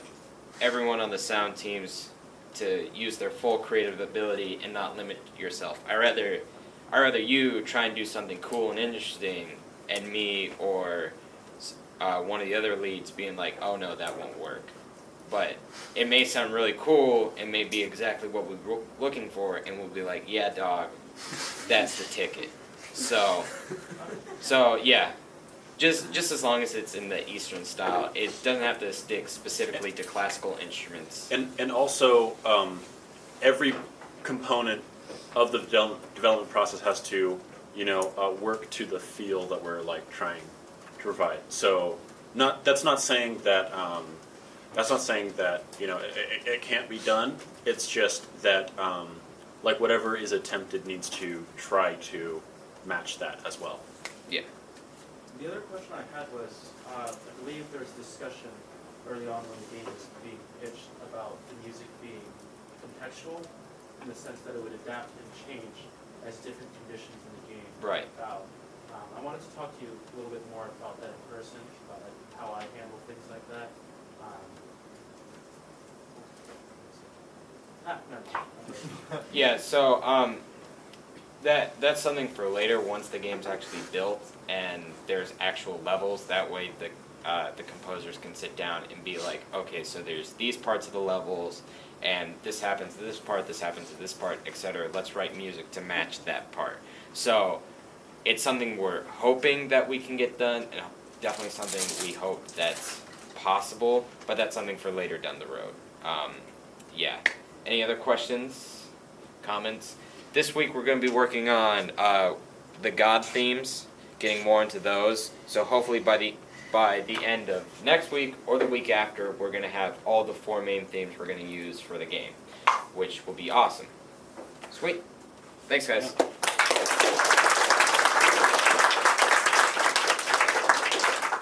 everyone on the sound teams to use their full creative ability and not limit yourself. I rather you try and do something cool and interesting, and me or one of the other leads being like, oh no, that won't work. But it may sound really cool, it may be exactly what we're looking for, and we'll be like, yeah, dog, that's the ticket. So yeah, just as long as it's in the Eastern style, it doesn't have to stick specifically to classical instruments. And also, every component of the development process has to, work to the feel that we're like trying to provide. So, that's not saying that it can't be done. It's just that like whatever is attempted needs to try to match that as well. Yeah. The other question I had was, I believe there was discussion early on when the game was being pitched about the music being contextual, in the sense that it would adapt and change as different conditions in the game Right. came about. I wanted to talk to you a little bit more about that in person, about like, how I handle things like that. Never mind. Yeah, so that's something for later once the game's actually built and there's actual levels. That way the composers can sit down and be like, okay, so there's these parts of the levels, and this happens to this part, this happens to this part, etc. Let's write music to match that part. So it's something we're hoping that we can get done, and definitely something we hope that's possible, but that's something for later down the road. Yeah. Any other questions, comments? This week we're going to be working on the God themes, getting more into those. So hopefully by the end of next week or the week after, we're going to have all the 4 main themes we're going to use for the game, which will be awesome. Sweet. Thanks, guys.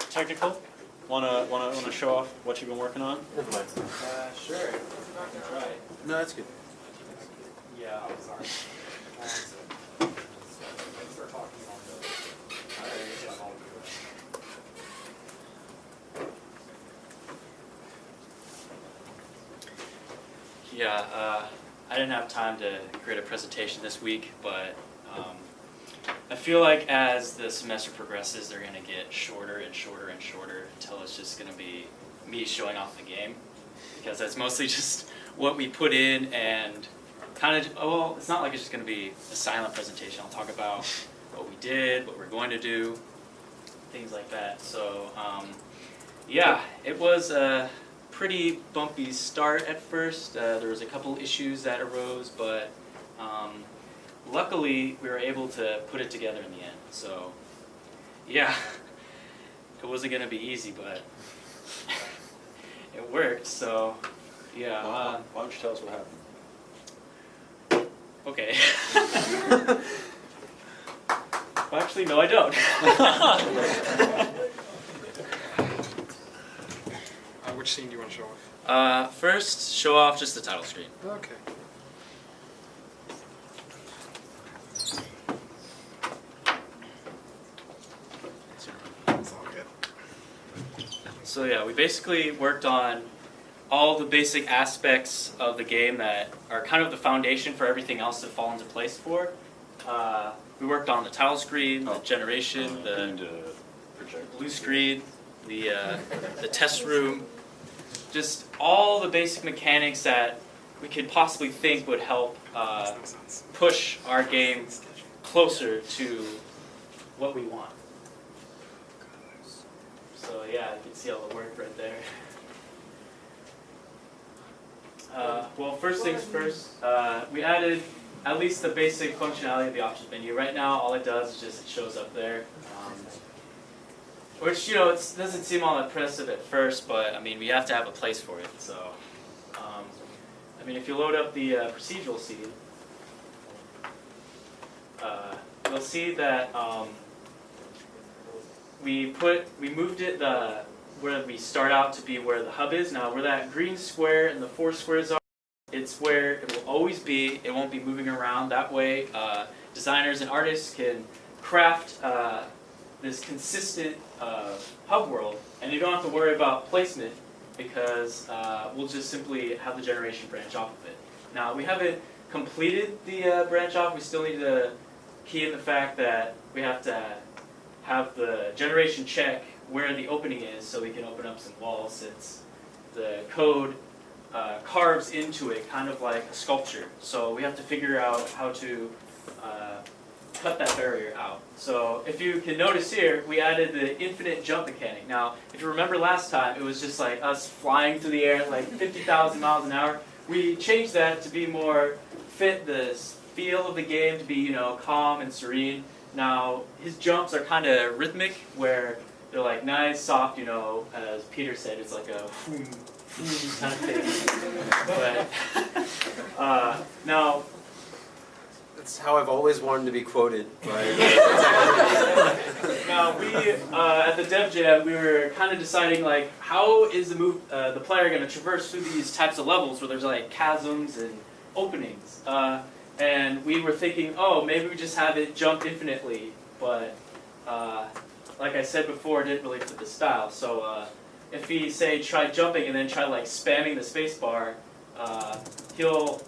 Technical? Wanna show off what you've been working on? Never mind. Sure. I can try. No, that's good. Yeah. Oh, sorry. Thanks for talking on the. I'll do it. Yeah, I didn't have time to create a presentation this week, but I feel like as the semester progresses, they're going to get shorter and shorter and shorter until it's just going to be me showing off the game, because that's mostly just what we put in and kind of, well, it's not like it's just going to be a silent presentation. I'll talk about what we did, what we're going to do, things like that. So, yeah, it was a pretty bumpy start at first. There was a couple issues that arose, but luckily we were able to put it together in the end. So yeah, it wasn't going to be easy, but it worked. So yeah. Why don't you tell us what happened? Okay. Well, actually, no, I don't. Which scene do you want to show off? First, show off just the title screen. Okay. It's all good. So yeah, we basically worked on all the basic aspects of the game that are kind of the foundation for everything else to fall into place for. We worked on the title screen, the generation, the blue screen, the test room, just all the basic mechanics that we could possibly think would help push our game closer to what we want. So yeah, you can see all the work right there. Well, first things first, we added at least the basic functionality of the options menu. Right now, all it does is just it shows up there. Which, it doesn't seem all impressive at first, but I mean, we have to have a place for it. So, I mean, if you load up the procedural scene, you'll see that we moved it where we start out to be where the hub is. Now, where that green square and the 4 squares are, it's where it will always be. It won't be moving around. That way, designers and artists can craft this consistent hub world, and you don't have to worry about placement because we'll just simply have the generation branch off of it. Now, we haven't completed the branch off. We still need to key in the fact that we have to have the generation check where the opening is so we can open up some walls, since the code carves into it kind of like a sculpture. So we have to figure out how to cut that barrier out. So if you can notice here, we added the infinite jump mechanic. Now, if you remember last time, it was just like us flying through the air at like 50,000 miles an hour. We changed that to be more fit the feel of the game, to be, you know, calm and serene. Now, his jumps are kind of rhythmic, where they're like nice, soft, you know, as Peter said, it's like a kind of thing. But now, That's how I've always wanted to be quoted by. now we at the Dev Jam, we were kind of deciding like how is the player going to traverse through these types of levels where there's like chasms and openings, and we were thinking, oh, maybe we just have it jump infinitely, but like I said before, it didn't really fit the style. So if he say try jumping and then try like spamming the space bar, he'll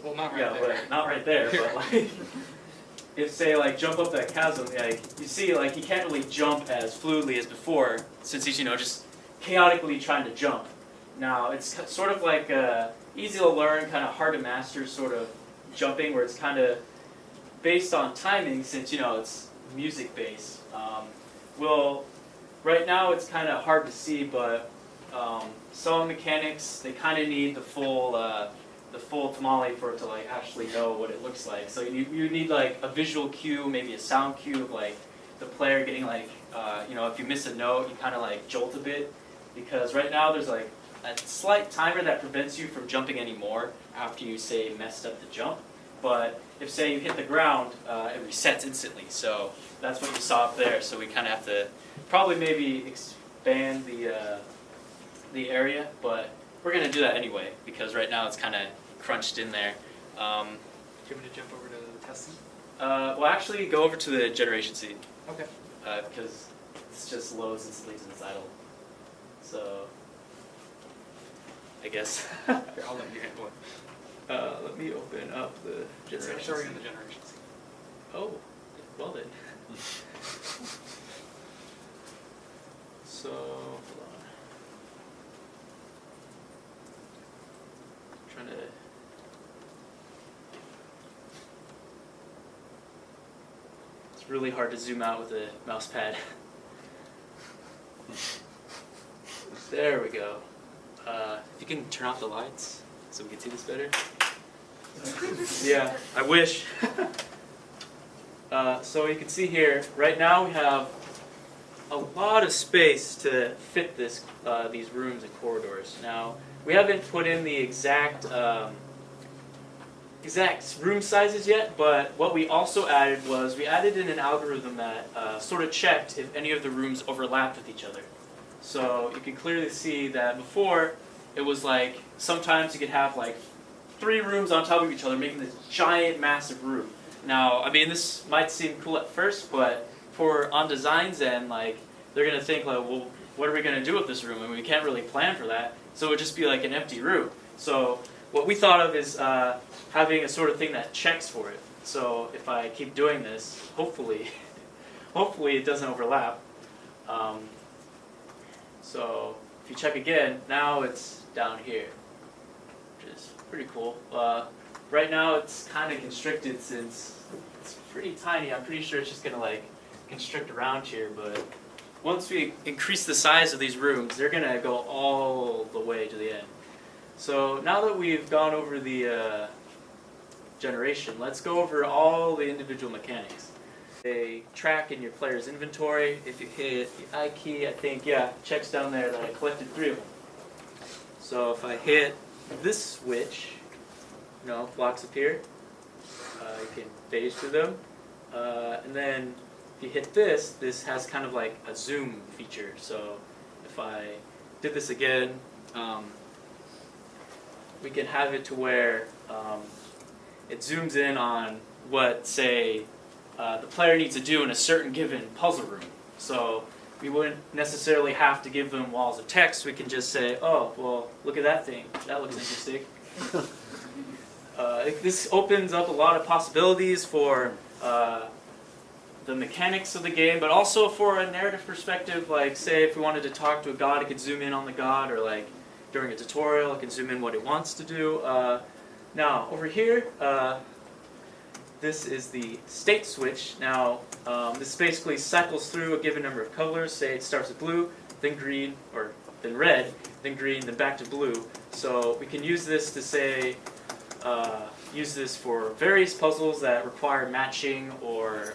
Well, not right yeah, there. but not right there, but like if say like jump up that chasm, like you see like he can't really jump as fluidly as before, since he's, you know, just chaotically trying to jump. Now it's sort of like easy to learn, kind of hard to master sort of jumping, where it's kind of based on timing, since, you know, it's music based. Right now it's kind of hard to see, but some mechanics, they kind of need the full tamale for it to like actually know what it looks like. So you need like a visual cue, maybe a sound cue of like the player getting like, you know, if you miss a note, you kind of like jolt a bit, because right now there's like a slight timer that prevents you from jumping anymore after you say messed up the jump. But if say you hit the ground, it resets instantly. So that's what you saw up there. So we kind of have to probably maybe expand the area, but we're gonna do that anyway because right now it's kind of crunched in there. Do you want me to jump over to the testing? Well, actually, go over to the generation seed Okay. because it's just loads and sleeps and it's idle. So I guess Here, I'll let you handle it. let me open up the generation Show you seed. in the generation scene. Oh, well then. So hold on. Trying to. It's really hard to zoom out with a mouse pad. There we go. If you can turn off the lights so we can see this better. Yeah, I wish. So you can see here, right now we have a lot of space to fit this, these rooms and corridors. Now, we haven't put in the exact room sizes yet, but what we also added was we added in an algorithm that sort of checked if any of the rooms overlapped with each other. So you can clearly see that before it was like sometimes you could have like 3 rooms on top of each other making this giant massive room. Now, I mean, this might seem cool at first, but for on design's end, like they're gonna think like, well, what are we gonna do with this room? I mean, we can't really plan for that, so it would just be like an empty room. So what we thought of is having a sort of thing that checks for it. So if I keep doing this, hopefully it doesn't overlap. So if you check again, now it's down here, which is pretty cool. Right now it's kind of constricted since it's pretty tiny. I'm pretty sure it's just gonna like constrict around here, but once we increase the size of these rooms, they're gonna go all the way to the end. So now that we've gone over the generation, let's go over all the individual mechanics. They track in your player's inventory. If you hit the I key, I think, yeah, it checks down there that I collected 3 of them. So if I hit this switch, you know, blocks appear. You can phase through them. And then if you hit this, this has kind of like a zoom feature. So if I did this again, we can have it to where it zooms in on what, say, the player needs to do in a certain given puzzle room. So we wouldn't necessarily have to give them walls of text. We can just say, oh, well, look at that thing. That looks interesting. This opens up a lot of possibilities for the mechanics of the game, but also for a narrative perspective. Like, say, if we wanted to talk to a god, it could zoom in on the god, or like during a tutorial, it can zoom in what it wants to do. Now, over here, this is the state switch. Now, this basically cycles through a given number of colors. Say it starts with blue, then green, or then red, then green, then back to blue. So we can use this to say, use this for various puzzles that require matching or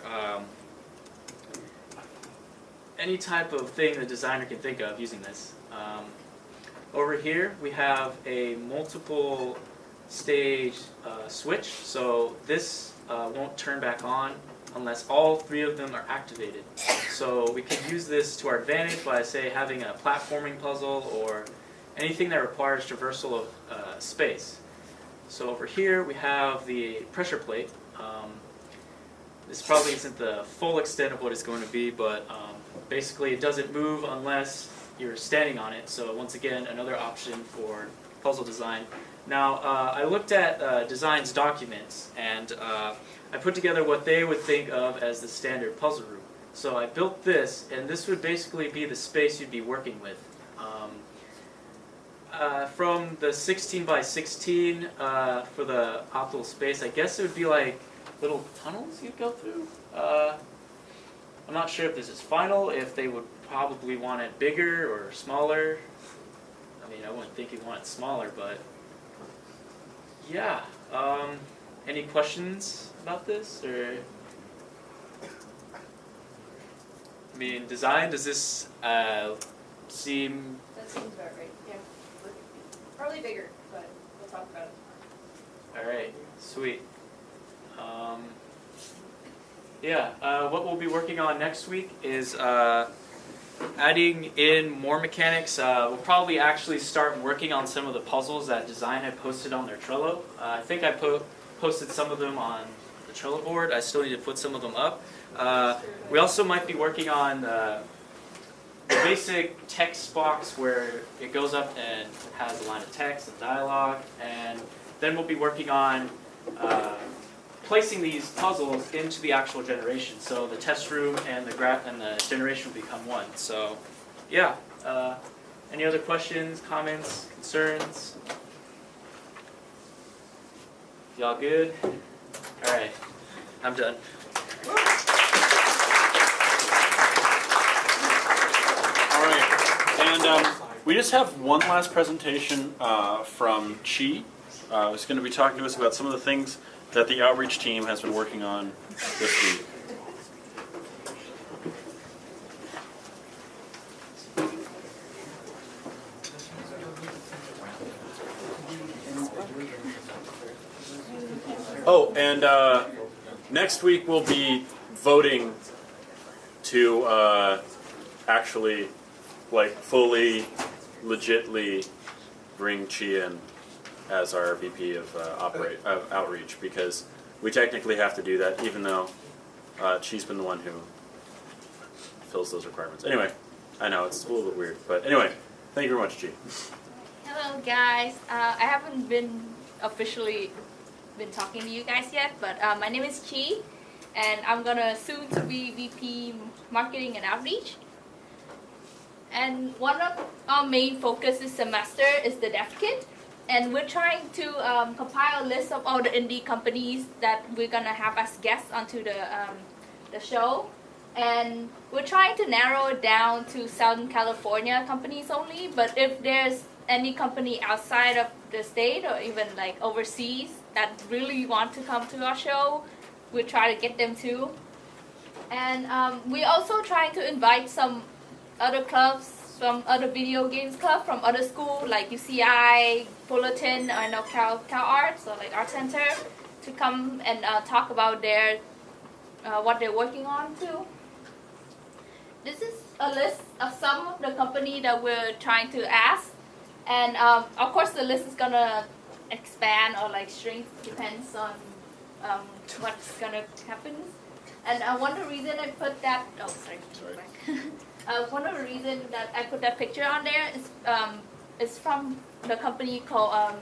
any type of thing the designer can think of using this. Over here we have a multiple stage switch, so this won't turn back on unless all three of them are activated. So we can use this to our advantage by, say, having a platforming puzzle or anything that requires traversal of space. So over here we have the pressure plate. This probably isn't the full extent of what it's going to be, but basically it doesn't move unless you're standing on it. So once again, another option for puzzle design. Now, I looked at design's documents, and I put together what they would think of as the standard puzzle room. So I built this, and this would basically be the space you'd be working with. From the 16 by 16 for the optimal space, I guess it would be like little tunnels you'd go through. I'm not sure if this is final, if they would probably want it bigger or smaller. I mean, I wouldn't think you'd want it smaller, but yeah. Any questions about this? Or, I mean, design, does this seem... That seems about right, yeah. Probably bigger, but we'll talk about it tomorrow. All right, sweet. What we'll be working on next week is adding in more mechanics. We'll probably actually start working on some of the puzzles that Design had posted on their Trello. I think I posted some of them on the Trello board. I still need to put some of them up. We also might be working on the basic text box where it goes up and has a line of text and dialogue, and then we'll be working on placing these puzzles into the actual generation. So the test room and the generation will become one. So, yeah. Any other questions, comments, concerns? Y'all good? All right, I'm done. All right, and we just have one last presentation from Chi, who's going to be talking to us about some of the things that the outreach team has been working on this week. Oh, and next week we'll be voting to actually, like, fully, legitly bring Chi in as our VP of outreach, because we technically have to do that, even though Chi's been the one who fills those requirements. Anyway, I know it's a little bit weird, but anyway, thank you very much, Chi. Hello guys, I haven't been officially talking to you guys yet, but my name is Chi, and I'm gonna soon to be VP Marketing and Outreach. And one of our main focus this semester is the Dev Kit. And we're trying to compile a list of all the indie companies that we're gonna have as guests onto the show, and we're trying to narrow it down to Southern California companies only. But if there's any company outside of the state or even like overseas that really want to come to our show, we'll try to get them too. And we're also trying to invite some other clubs, some other video games club from other school like UCI, Fullerton, and Cal Arts, or like Art Center, to come and talk about their what they're working on too. This is a list of some of the company that we're trying to ask, and of course the list is gonna expand or like shrink, depends on what's gonna happen. And one of the reason I put that, oh sorry, one of the reason that I put that picture on there is from the company called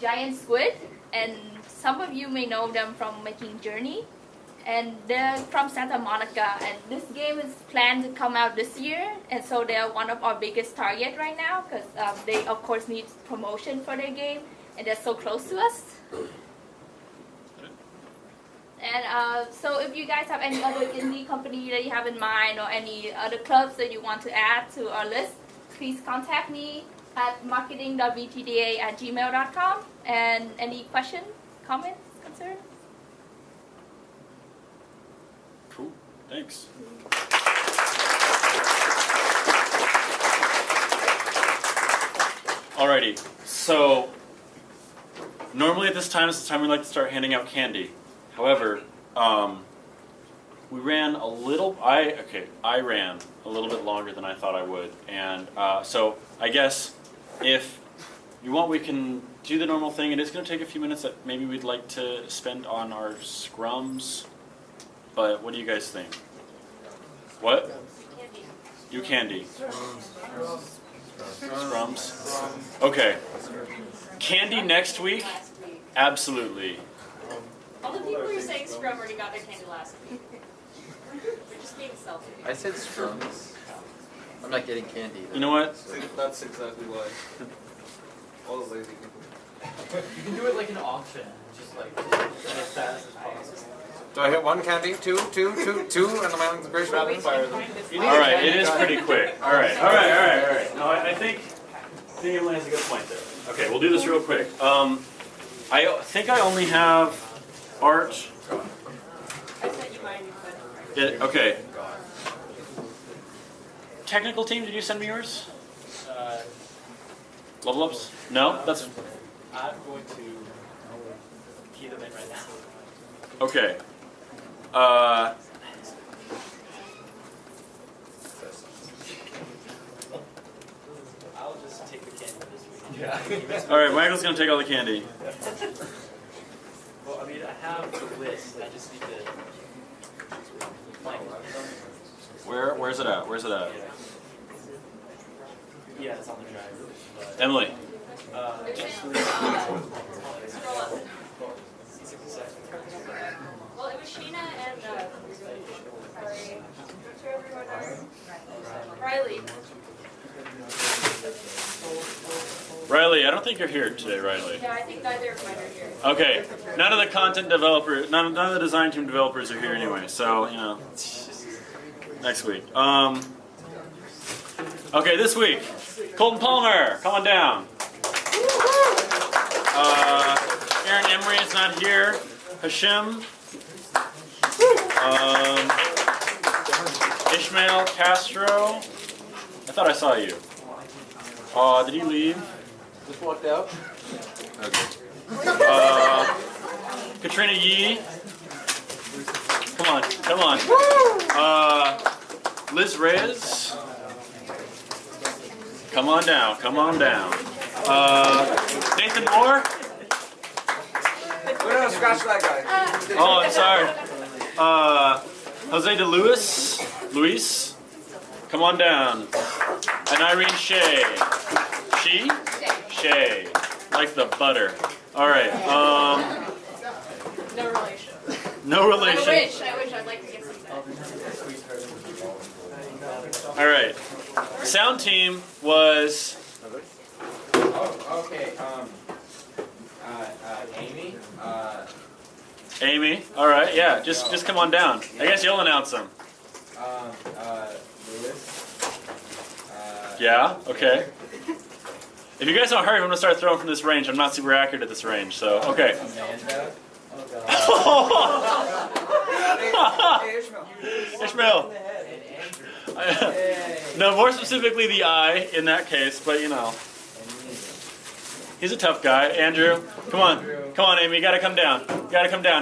Giant Squid, and some of you may know them from making Journey, and they're from Santa Monica, and this game is planned to come out this year, and so they're one of our biggest target right now, because they of course need promotion for their game, and they're so close to us. And so if you guys have any other indie company that you have in mind, or any other clubs that you want to add to our list, please contact me at marketing.vgda@gmail.com. And any questions, comments, concerns? Cool. Thanks. Alrighty. So normally at this time is the time we like to start handing out candy. However, we ran a little. I ran a little bit longer than I thought I would, and so I guess if you want, we can do the normal thing. It is going to take a few minutes that maybe we'd like to spend on our scrums, but what do you guys think? What? You candy. Scrums. Okay. Candy next week? Absolutely. All the people who are saying scrum already got their candy last week. They're just being selfish. I said scrums. I'm not getting candy. You know what? That's exactly why. All the lazy people. You can do it like an auction, just like as fast as possible. Do I hit one candy? Two, and the man's grace rapid fire them. All right, it is pretty quick. All right. No, I think Emily has a good point there. Okay, we'll do this real quick. I think I only have Art. I sent you mine, but. Okay. Technical team, did you send me yours? Level ups? No? That's I'm going to key them in right now. okay. I'll just take the candy this week. Yeah. All right, Michael's gonna take all the candy. Well, I mean, I have the list. I just need to. Where's it at? Where's it at? Yeah, it's on the drive. Emily. Scroll up. Well, it was Sheena and, sorry, what's your everyone Riley. Riley, I don't think you're here today, Riley. Yeah, I think neither of mine are here. Okay, none of the content developers, none of the design team developers are here anyway, so, you know, next week. Okay, this week, Colton Palmer, come on down. Aaron Emery is not here. Hashim. Ishmael Castro. I thought I saw you. Did he leave? Just walked out. Okay. Katrina Yee. Come on. Liz Reyes. Come on down. Nathan Moore. We're gonna scratch that guy. Oh, I'm sorry. Jose de Luis. Come on down. And Irene Shea. She? Shea. Like the butter. All right. No relation. No relation. I wish I'd like to get some back. All right. Sound team was Oh, okay. Amy. All right. Yeah. Just come on down. I guess you'll announce them. Lewis. Yeah. Okay. If you guys don't hurry, I'm gonna start throwing from this range. I'm not super accurate at this range, so okay. Amanda. Hey, Ishmael. Ishmael. No, more specifically the eye in that case, but you know. He's a tough guy. Andrew, come on, Amy, you gotta come down.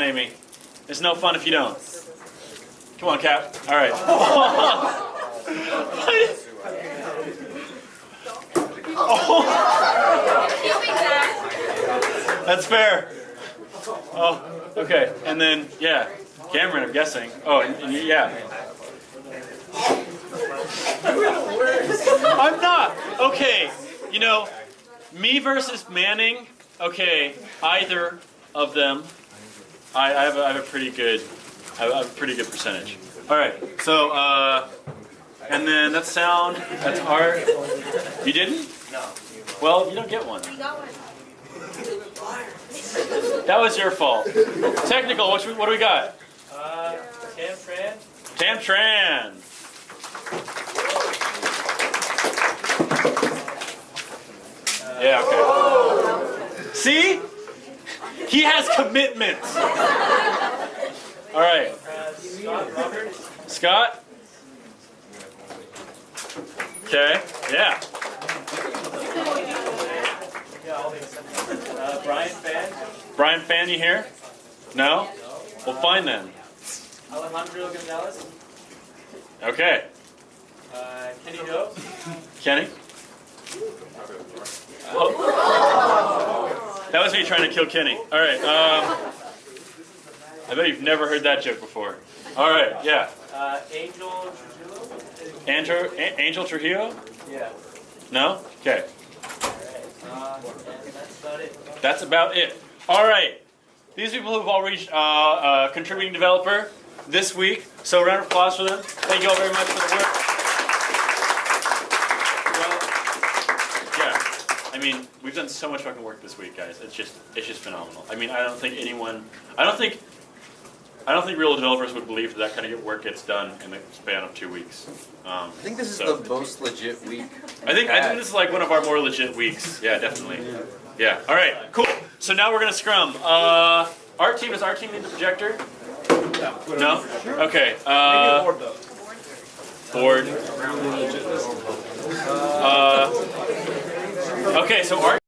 Amy. It's no fun if you don't. Come on, Cap. All right. That's fair. Oh, okay. And then, yeah, Cameron, I'm guessing. Oh, and yeah. I'm not. Okay, you know, me versus Manning. Okay, either of them. I have a pretty good, I have a pretty good percentage. All right. So, and then that's sound. That's art. You didn't? No. Well, you don't get one. That was your fault. Technical. What do we got? Tam Tran. Tam Tran. Yeah, okay. See? He has commitment. All right. Scott Roberts. Scott? Okay, yeah. Yeah, all the exceptions. Brian Fan. Brian Fan, you here? No? Well, fine then. Alejandro Gonzalez. Okay. Kenny Doe. Kenny? Oh. That was me trying to kill Kenny. All right. I bet you've never heard that joke before. All right, yeah. Angel Trujillo. Angel Trujillo? Yeah. No? Okay. And that's about it. That's about it. All right. These people who've all reached contributing developer this week. So a round of applause for them. Thank you all very much for the work. Well, yeah. I mean, we've done so much fucking work this week, guys. It's just phenomenal. I mean, I don't think real developers would believe that kind of work gets done in the span of 2 weeks. I think this is so- the most legit week. I think this is like one of our more legit weeks. Yeah, definitely. Yeah. All right. Cool. So now we're gonna scrum. Our team, does our team need the projector? No. Okay. Board. Okay. So our